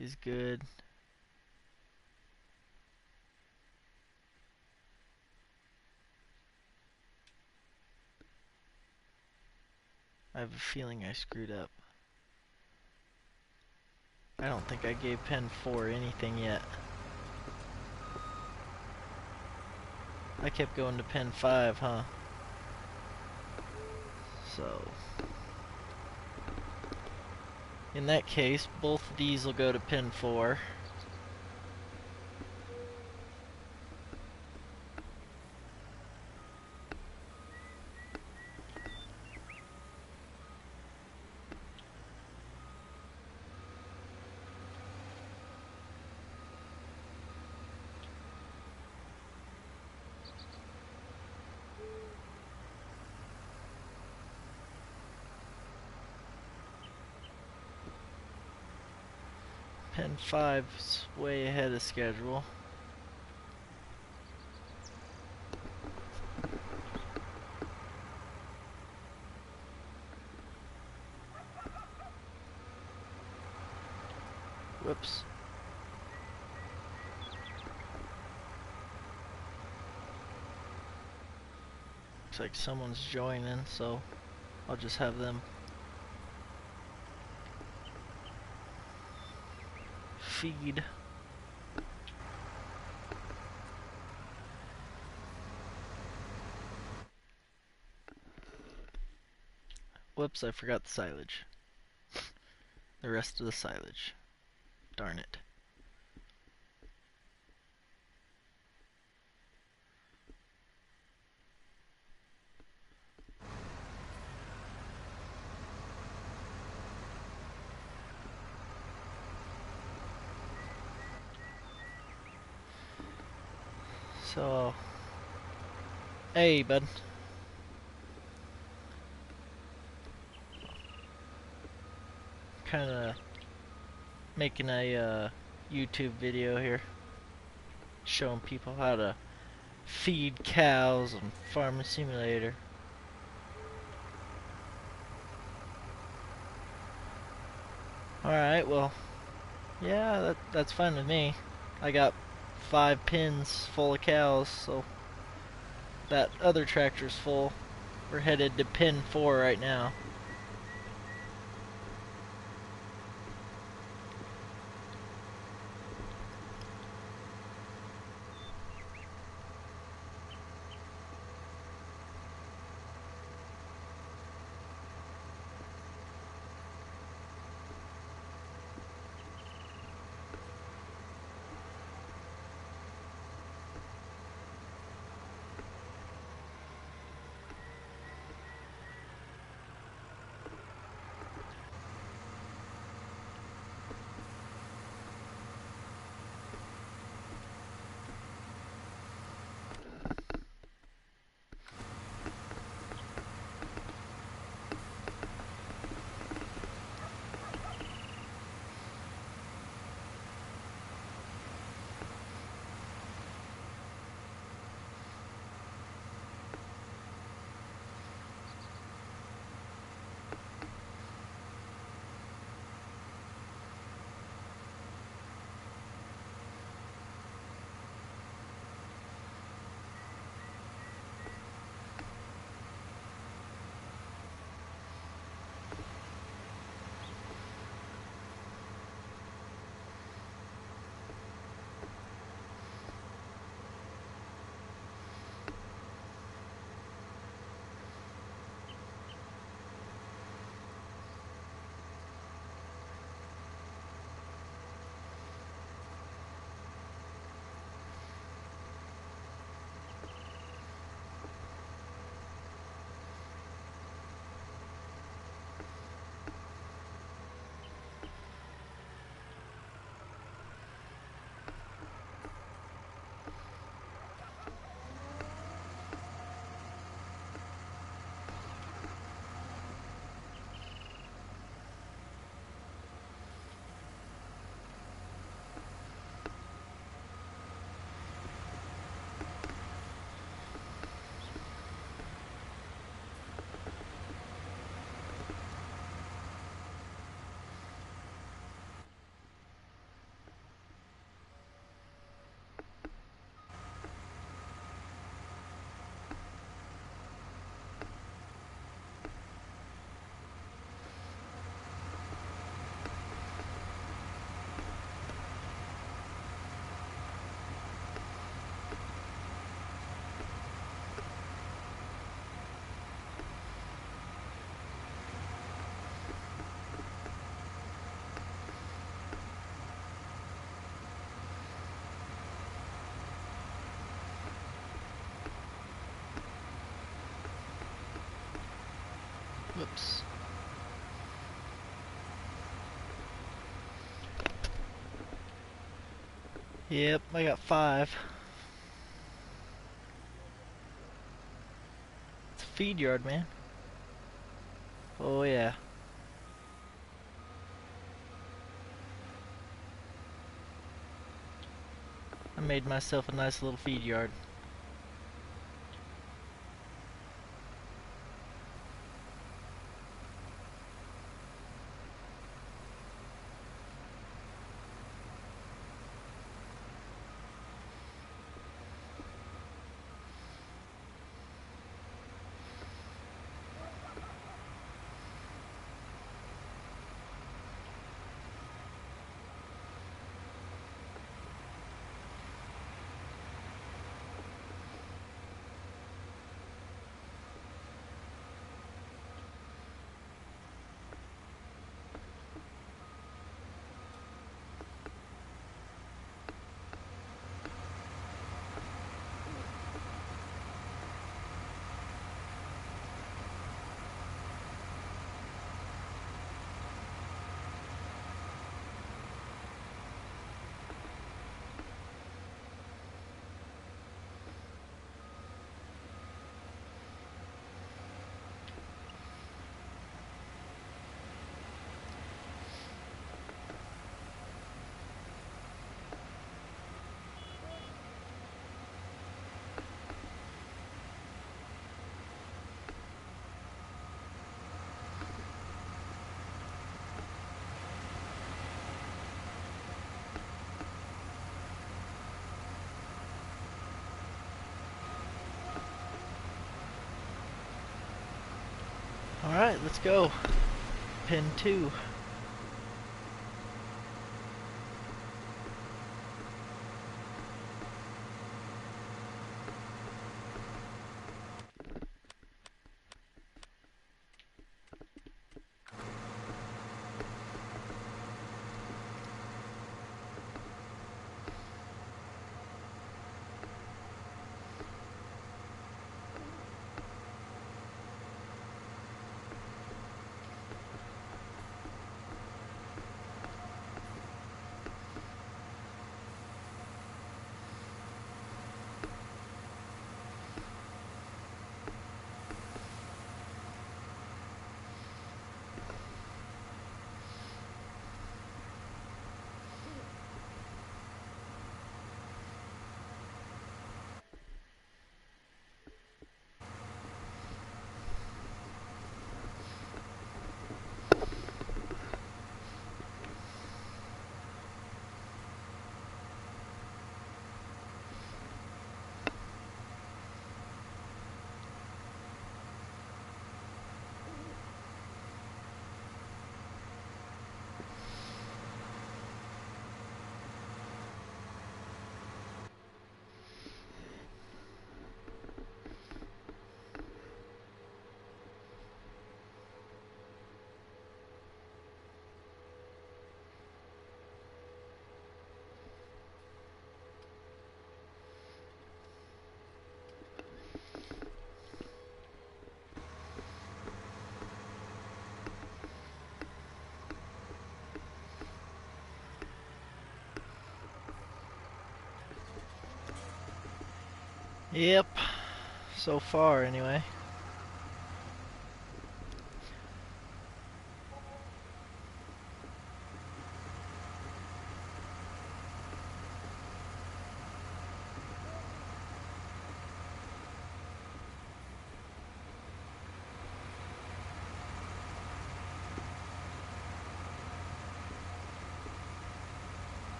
is good. I have a feeling I screwed up. I don't think I gave pin 4 anything yet. I kept going to pin 5, huh? So... in that case, both of these will go to pin 4. Pin 5's way ahead of schedule. Whoops. Looks like someone's joining, so I'll just have them feed. Whoops, I forgot the silage. The rest of the silage. Darn it. So, hey, bud. Kind of making a YouTube video here, showing people how to feed cows on Farming Simulator. Alright, well, yeah, that's fine with me. I got 5 pins full of cows, so that other tractor's full. We're headed to pin 4 right now. Whoops. Yep, I got 5. It's a feed yard, man. Oh yeah. I made myself a nice little feed yard. Alright, let's go. Pin 2. Yep. So far, anyway.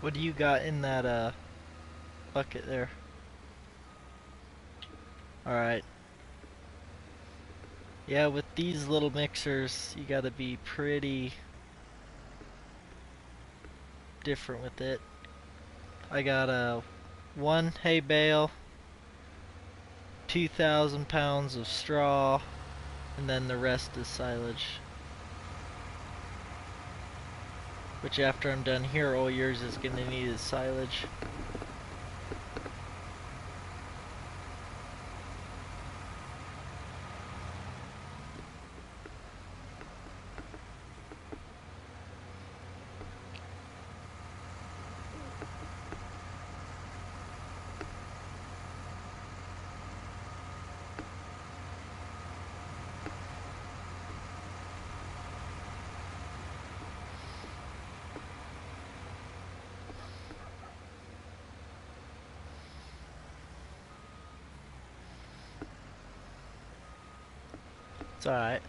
What do you got in that bucket there? Alright. Yeah, with these little mixers, you gotta be pretty different with it. I got a 1 hay bale, 2,000 pounds of straw, and then the rest is silage. Which after I'm done here, all yours is gonna need is silage. It's alright.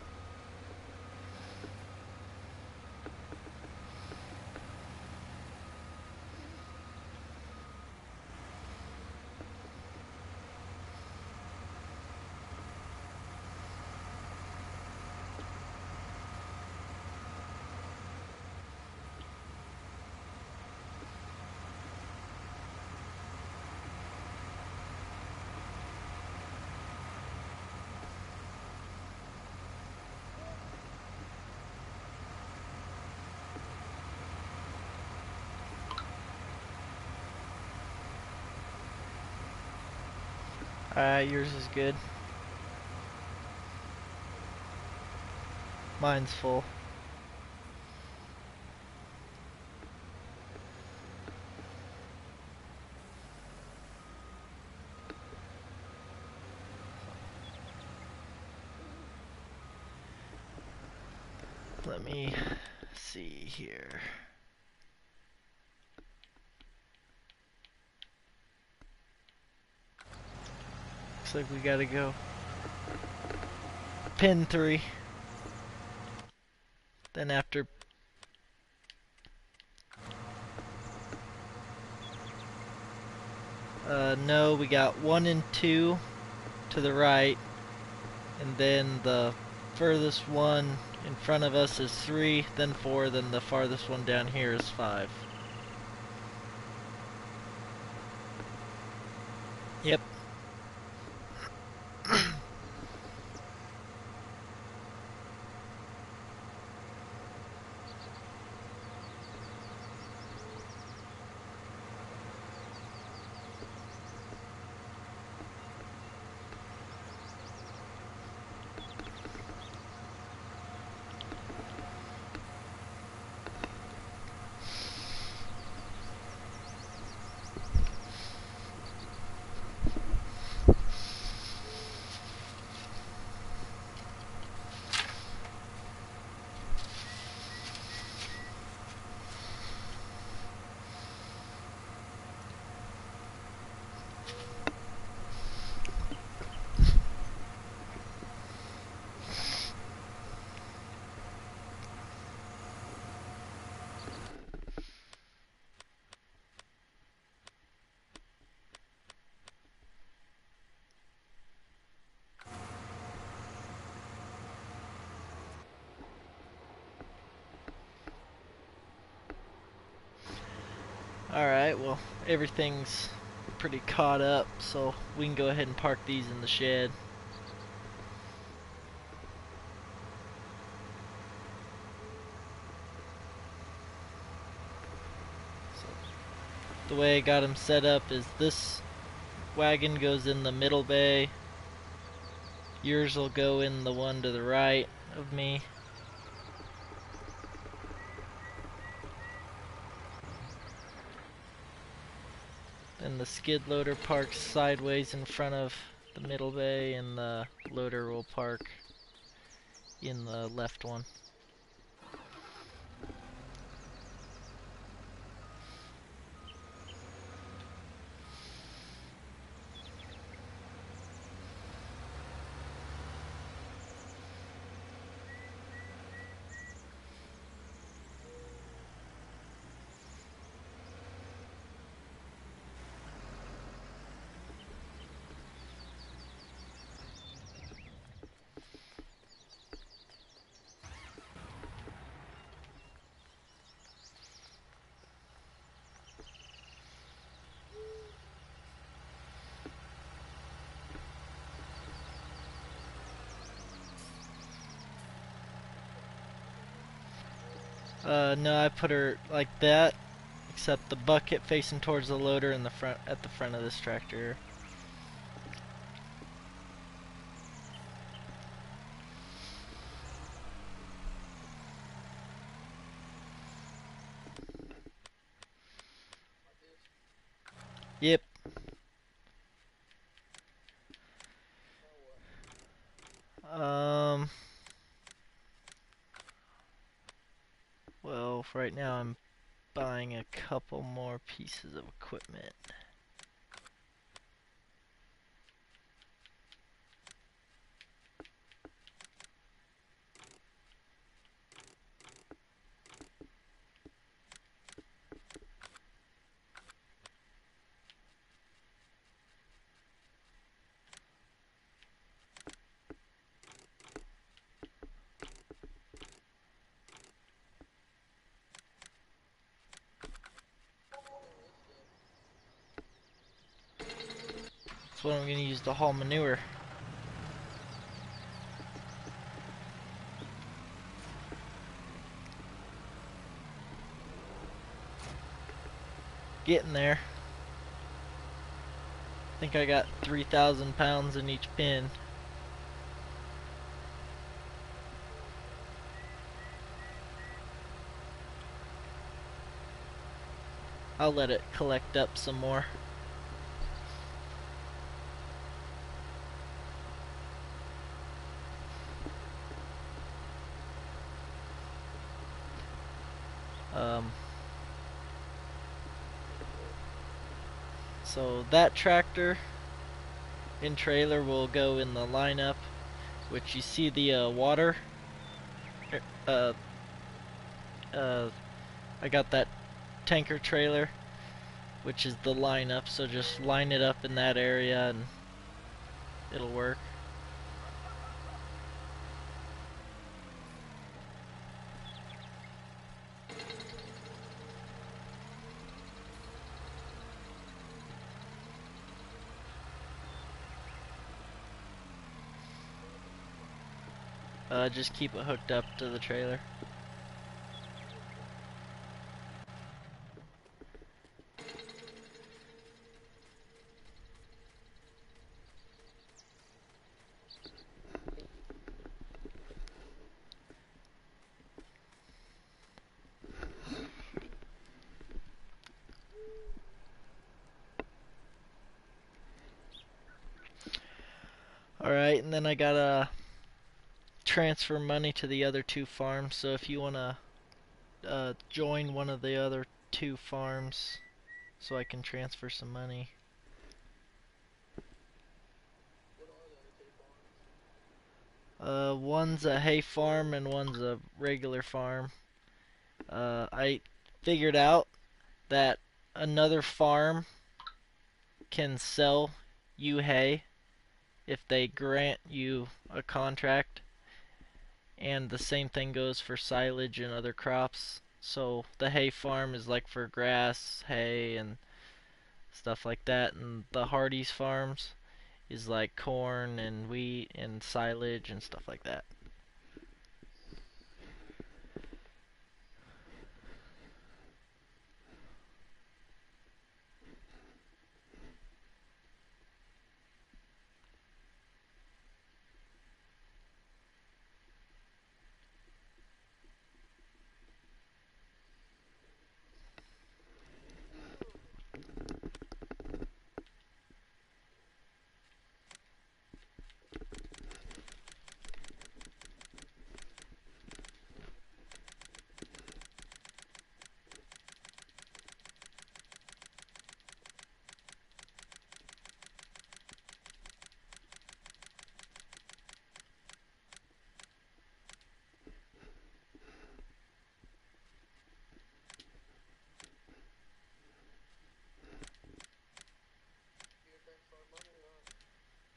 Alright, yours is good. Mine's full. Let me see here. Looks like we gotta go pin 3. Then after no, we got 1 and 2 to the right, and then the furthest one in front of us is 3, then 4, then the farthest one down here is 5. Yep. Alright, well, everything's pretty caught up, so we can go ahead and park these in the shed. So, the way I got them set up is this wagon goes in the middle bay. Yours will go in the one to the right of me. And the skid loader parks sideways in front of the middle bay, and the loader will park in the left one. No, I put her like that, except the bucket facing towards the loader in the front, at the front of this tractor. Yep. Well, right now I'm buying a couple more pieces of equipment. That's what I'm going to use to haul manure. Getting there. I think I got 3,000 pounds in each bin. I'll let it collect up some more. So that tractor and trailer will go in the lineup, which you see the water. Uh, uh, I got that tanker trailer, which is the lineup. So just line it up in that area and it'll work. Just keep it hooked up to the trailer. Alright, and then I gotta transfer money to the other two farms. So if you wanna join one of the other two farms so I can transfer some money. One's a hay farm and one's a regular farm. I figured out that another farm can sell you hay if they grant you a contract, and the same thing goes for silage and other crops. So the hay farm is like for grass, hay, and stuff like that, and the Hardee's farms is like corn and wheat and silage and stuff like that.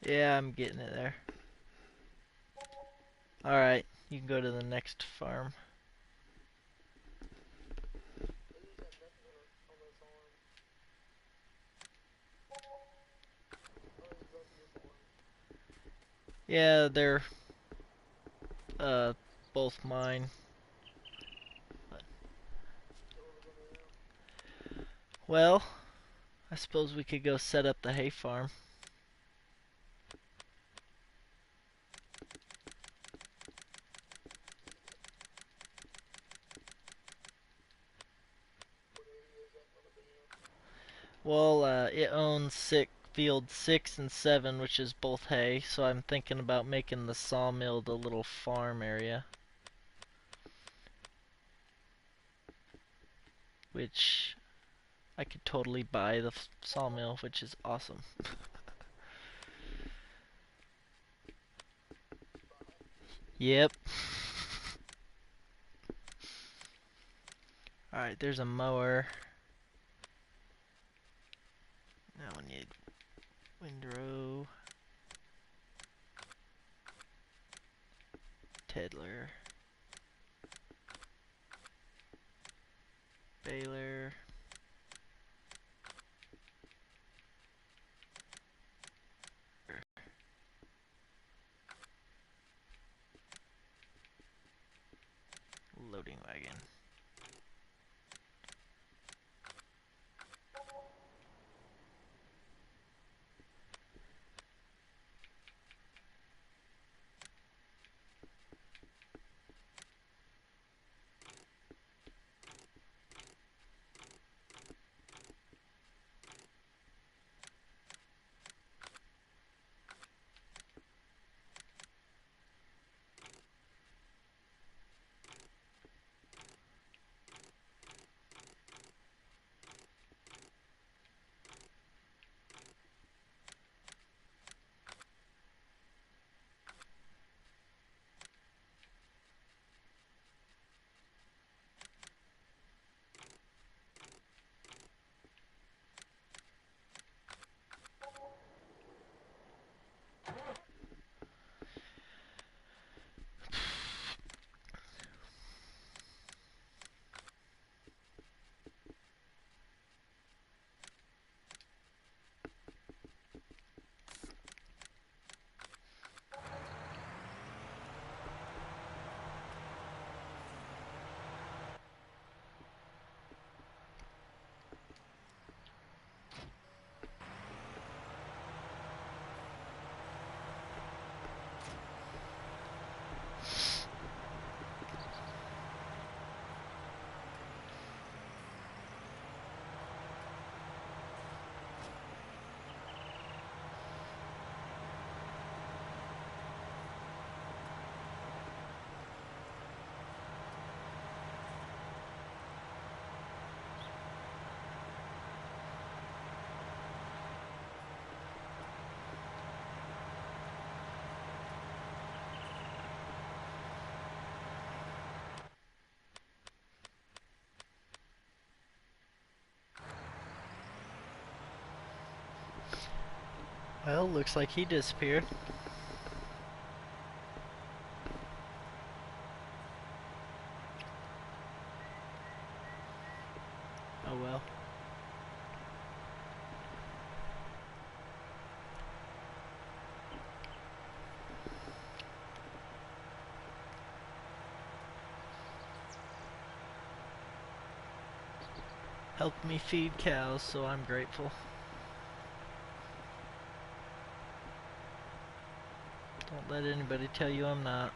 Yeah, I'm getting it there. Alright, you can go to the next farm. Yeah, they're uh both mine. Well, I suppose we could go set up the hay farm. Well, it owns field 6 and 7, which is both hay, so I'm thinking about making the sawmill the little farm area. Which I could totally buy the sawmill, which is awesome. Yep. Alright, there's a mower. Now we need windrow, Tedler, baler, loading wagon. Well, looks like he disappeared. Oh well. Helped me feed cows, so I'm grateful. Don't let anybody tell you I'm not.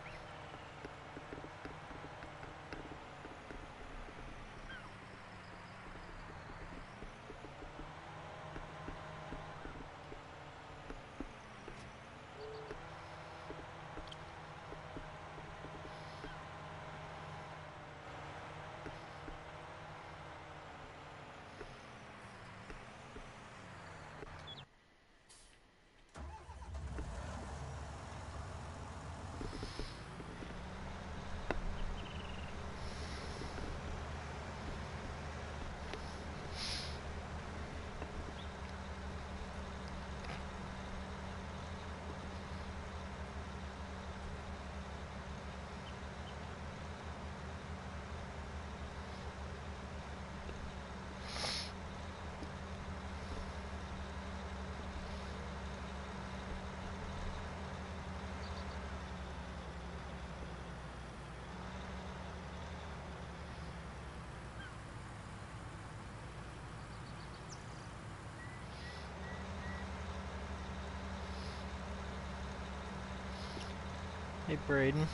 Hey, Braden.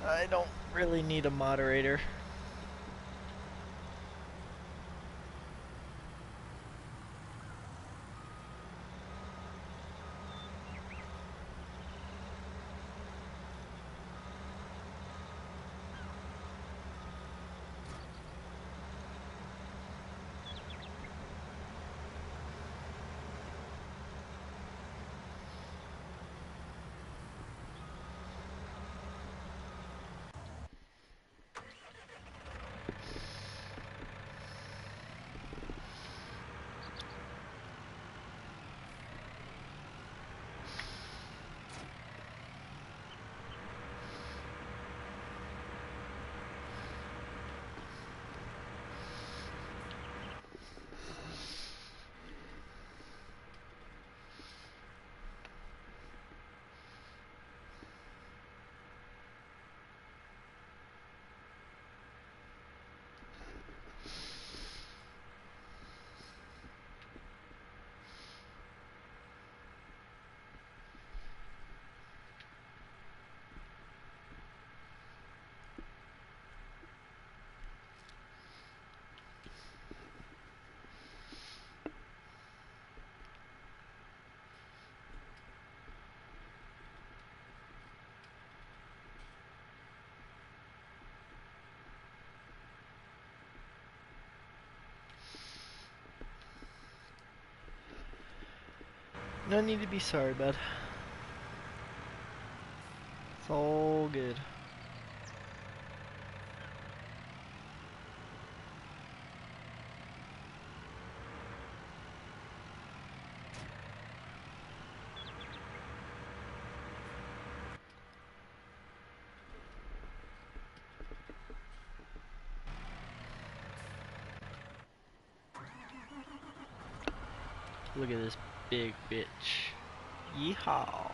I don't really need a moderator. No need to be sorry, bud. It's all good. Look at this big bitch. Yeehaw.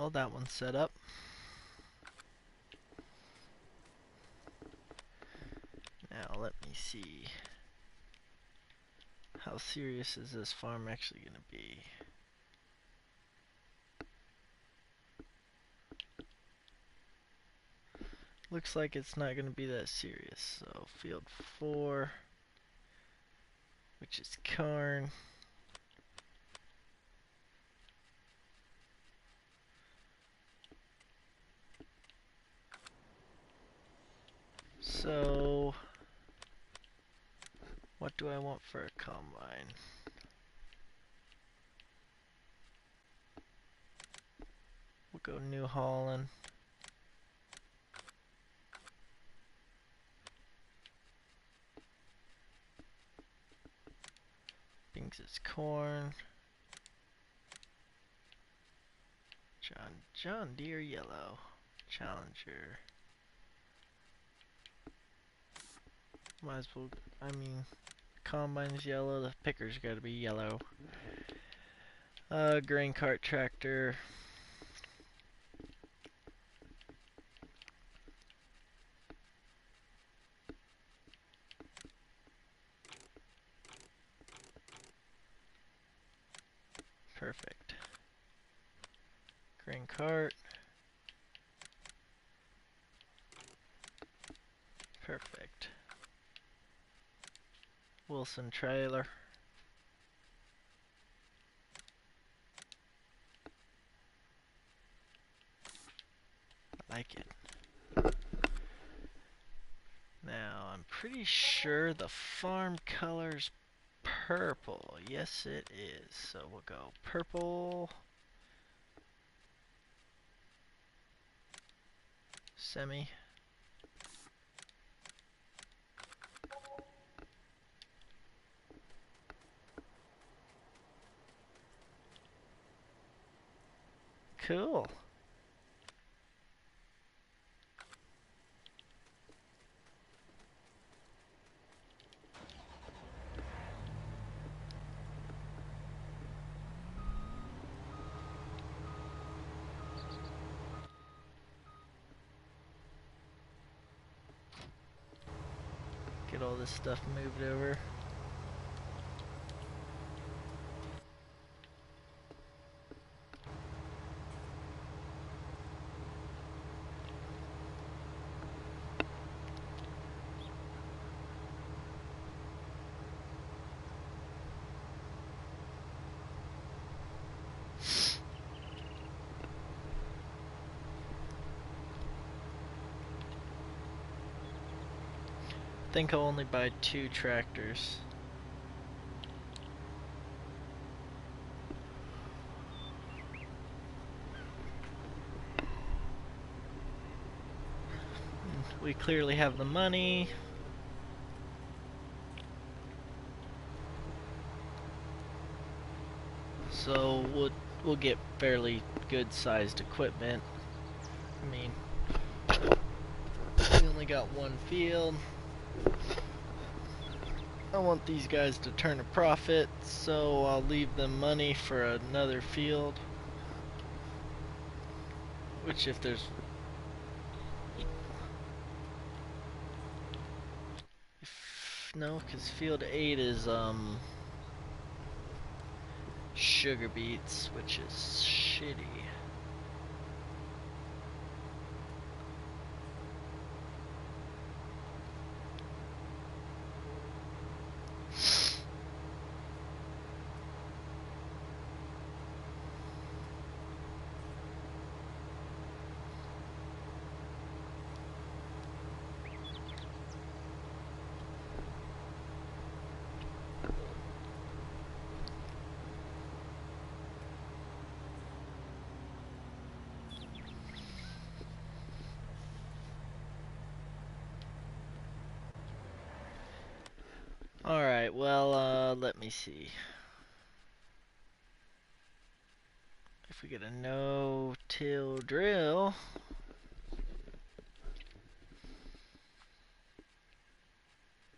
Well, that one's set up. Now let me see. How serious is this farm actually going to be? Looks like it's not going to be that serious. So field 4, which is corn. So what do I want for a combine? We'll go New Holland. Bings is corn. John Deere yellow. Challenger. Might as well, I mean, combine's yellow, the picker's gotta be yellow. Grain cart tractor. Perfect. Grain cart. Perfect. Wilson trailer. I like it. Now, I'm pretty sure the farm color's purple. Yes, it is. So we'll go purple. Semi. Cool. Get all this stuff moved over. I think I'll only buy 2 tractors. We clearly have the money. So we'll get fairly good sized equipment. I mean, we only got 1 field. I want these guys to turn a profit, so I'll leave them money for another field. Which if there's... No, because field 8 is, sugar beets, which is shitty. Alright, well, let me see. If we get a no-till drill,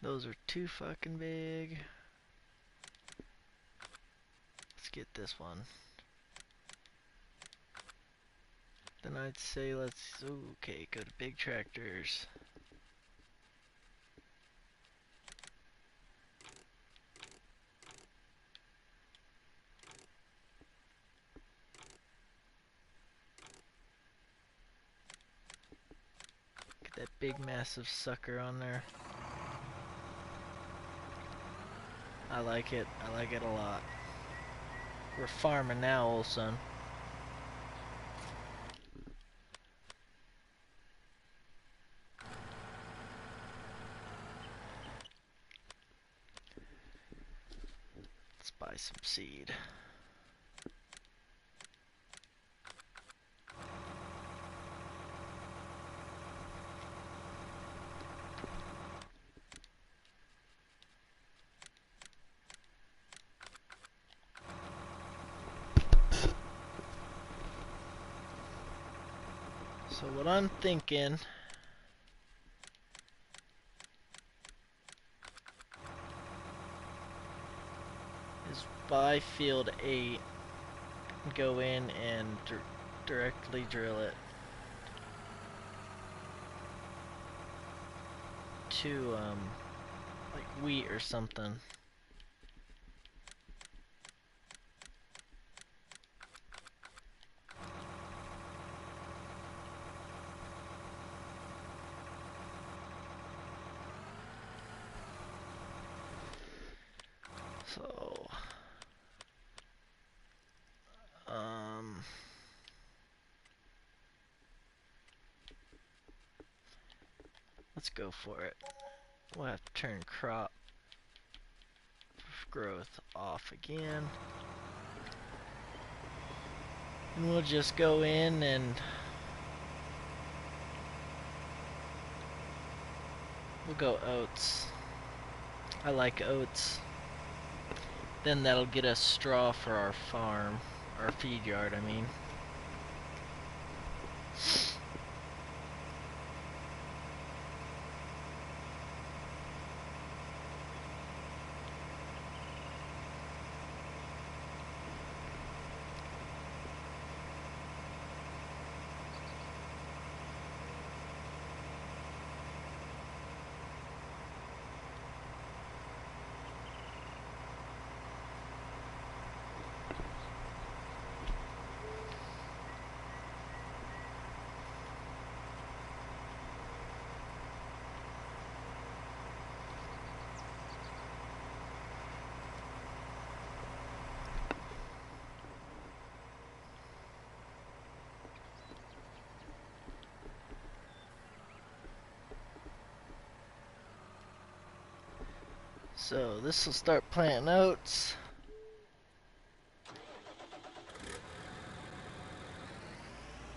those are too fucking big. Let's get this one. then I'd say okay, go to big tractors. Get that big massive sucker on there. I like it a lot. We're farming now, old son. Let's buy some seed. So what I'm thinking is buy field 8, go in and directly drill it to like wheat or something. So let's go for it. We'll have to turn crop growth off again. And we'll just go in and we'll go oats. I like oats. Then that'll get us straw for our farm, our feed yard, I mean. So this will start planting oats.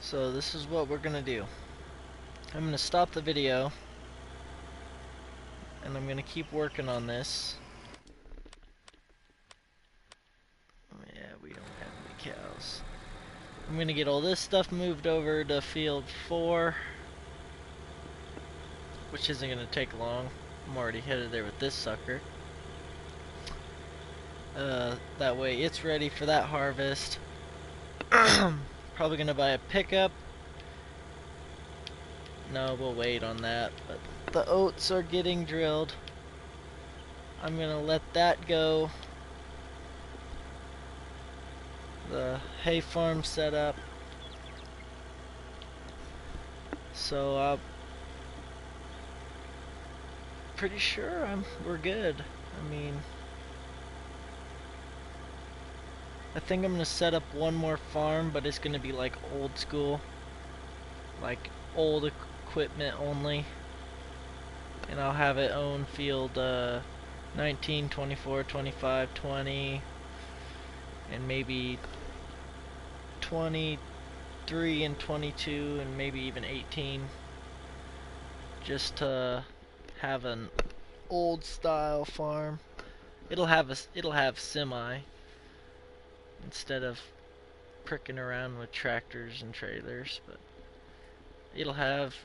So this is what we're gonna do. I'm gonna stop the video and I'm gonna keep working on this. Yeah, we don't have any cows. I'm gonna get all this stuff moved over to field 4, which isn't gonna take long. I'm already headed there with this sucker. That way it's ready for that harvest. Probably gonna buy a pickup. No, we'll wait on that. But the oats are getting drilled. I'm gonna let that go. The hay farm set up. So I'm pretty sure we're good. I mean, I think I'm gonna set up one more farm, but it's gonna be like old school, like old equipment only, and I'll have it own field 19, 24, 25, 20, and maybe 23 and 22, and maybe even 18, just to have an old style farm. It'll have semi instead of pricking around with tractors and trailers, but it'll have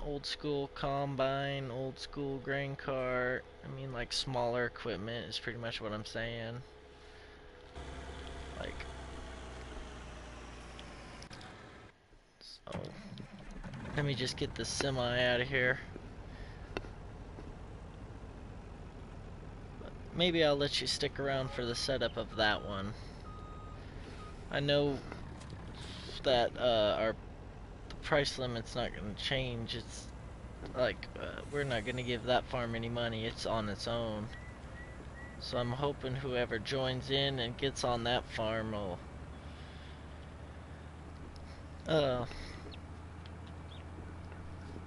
old school combine, old school grain cart. I mean, like smaller equipment is pretty much what I'm saying. Like, Let me just get the semi out of here. Maybe I'll let you stick around for the setup of that one. I know that the price limit's not going to change. It's like we're not going to give that farm any money. It's on its own. So I'm hoping whoever joins in and gets on that farm will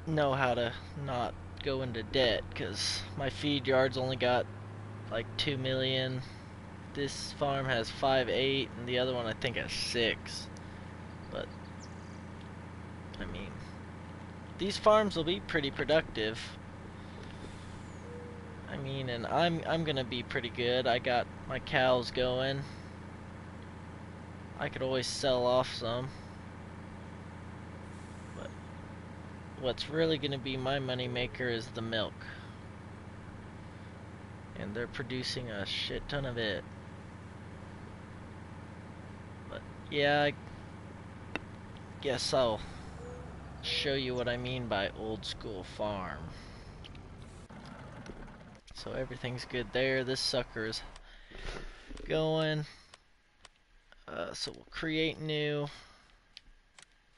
know how to not go into debt, because my feed yard's only got like 2 million. This farm has 5.8 and the other one I think has 6. But I mean, these farms will be pretty productive. I mean, and I'm gonna be pretty good. I got my cows going. I could always sell off some. But what's really gonna be my money maker is the milk. And they're producing a shit ton of it. But yeah, I guess I'll show you what I mean by old school farm. So everything's good there. This sucker is going. So we'll create new.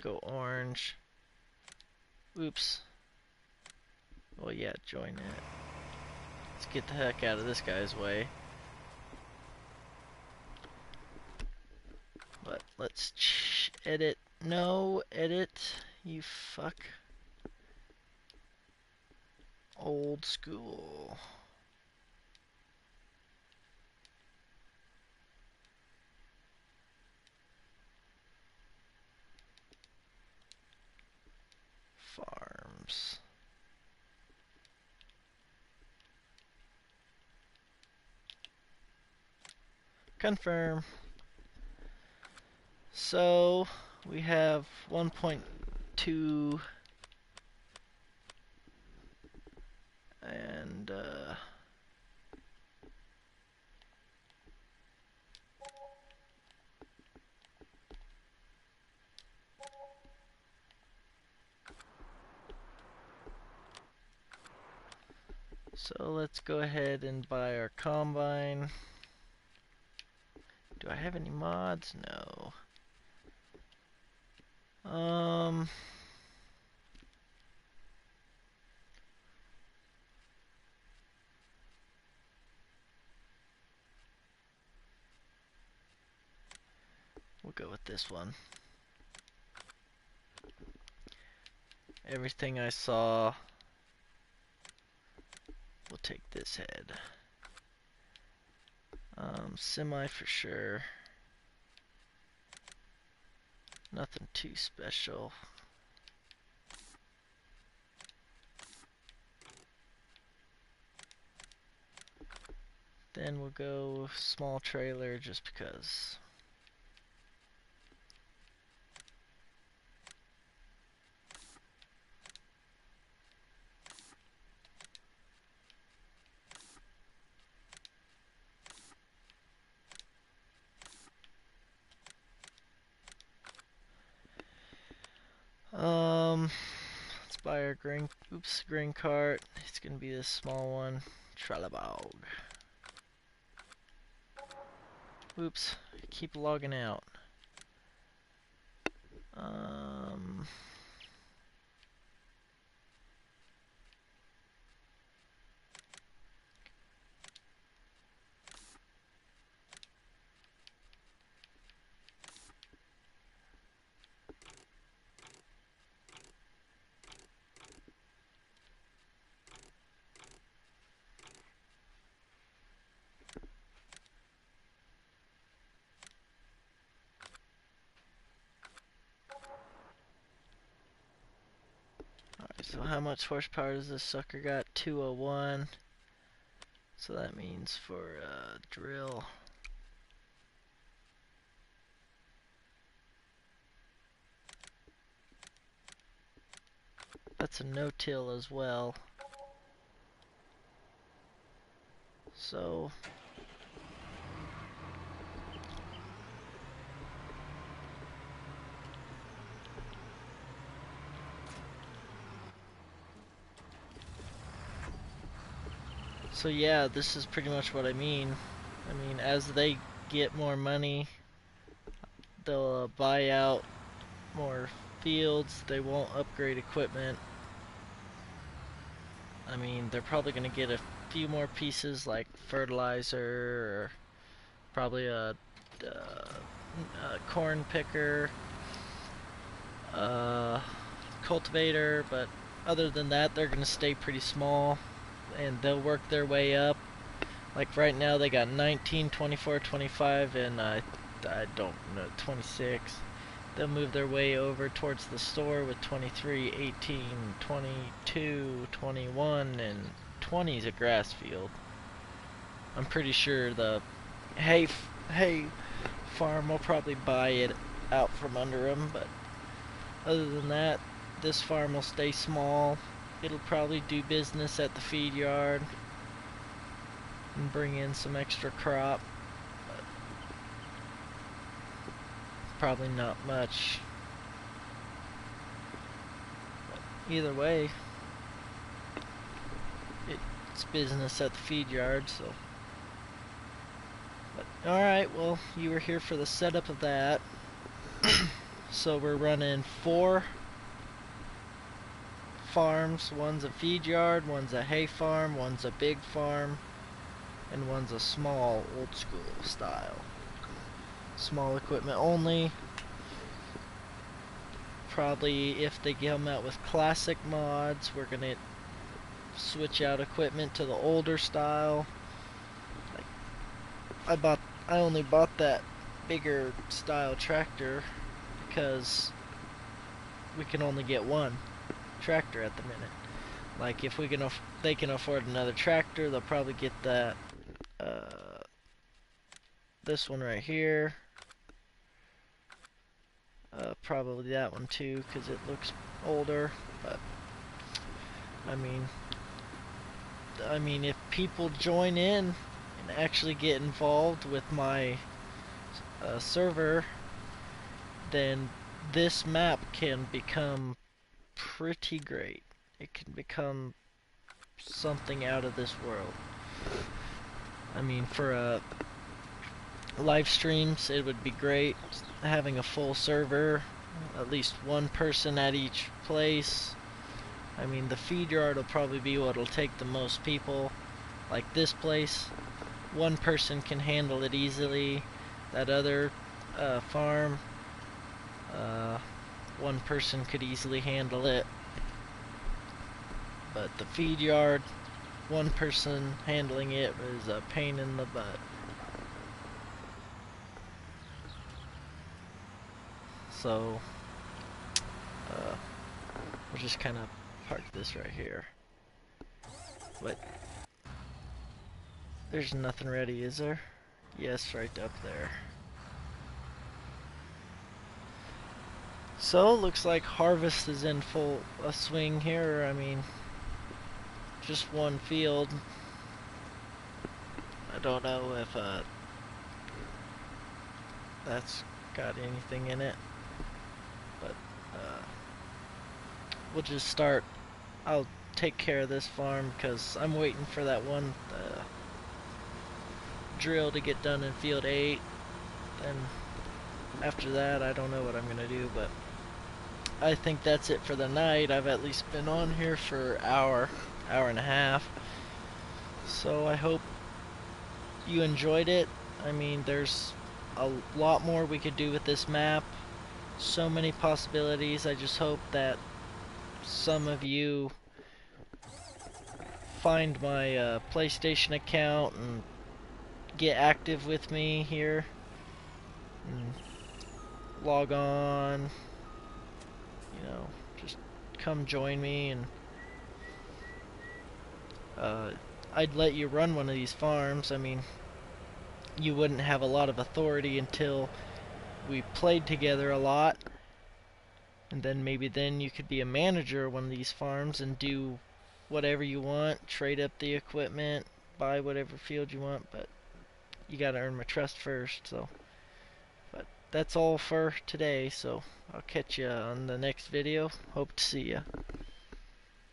Go orange. Oops. Well, yeah, join it. Let's get the heck out of this guy's way. But let's edit. No, edit. You fuck. Old school. Farms. Confirm. So we have 1.2 and so let's go ahead and buy our combine. Do I have any mods? No. We'll go with this one. Everything I saw. We'll take this head. Semi for sure. Nothing too special. Then we'll go small trailer just because. Let's buy our grain cart. It's gonna be this small one. Trelleborg. Oops, keep logging out. Alright, so how much horsepower does this sucker got? 201. So that means for drill. That's a no-till as well. So So yeah, this is pretty much what I mean. I mean, as they get more money, they'll buy out more fields. They won't upgrade equipment. I mean, they're probably going to get a few more pieces like fertilizer, or probably a corn picker, uh, cultivator, but other than that, they're going to stay pretty small, and they'll work their way up. Like right now, they got 19, 24, 25, and I don't know, 26. They'll move their way over towards the store with 23, 18, 22, 21, and 20 is a grass field. I'm pretty sure the hay farm will probably buy it out from under them, but other than that, this farm will stay small. It'll probably do business at the feed yard and bring in some extra crop, but probably not much. But either way, it's business at the feed yard, so. But alright, well, you were here for the setup of that. So we're running 4 farms. One's a feed yard, one's a hay farm, one's a big farm, and one's a small, old school style. Small equipment only. Probably if they come out with classic mods, we're gonna switch out equipment to the older style. Like I only bought that bigger style tractor because we can only get one tractor at the minute. Like if they can afford another tractor, they'll probably get that this one right here. Probably that one too, because it looks older. But I mean, if people join in and actually get involved with my server, then this map can become pretty great. It can become something out of this world. I mean, for live streams, it would be great having a full server, at least one person at each place. I mean, the feed yard will probably be what'll take the most people. Like this place, one person can handle it easily. That other farm, one person could easily handle it. But the feed yard, one person handling it is a pain in the butt. So, we'll just kind of park this right here. But there's nothing ready, is there? Yes, right up there. So, looks like harvest is in full swing here. I mean, just one field. I don't know if that's got anything in it, but we'll just start. I'll take care of this farm because I'm waiting for that one drill to get done in field 8. Then after that, I don't know what I'm gonna do, but I think that's it for the night. I've at least been on here for an hour and a half. So I hope you enjoyed it. I mean, there's a lot more we could do with this map. So many possibilities. I just hope that some of you find my PlayStation account and get active with me here. And log on. You know, just come join me, and I'd let you run one of these farms. I mean, you wouldn't have a lot of authority until we played together a lot, and then maybe then you could be a manager of one of these farms and do whatever you want, trade up the equipment, buy whatever field you want, but you gotta earn my trust first. So, but that's all for today, so I'll catch you on the next video. Hope to see ya.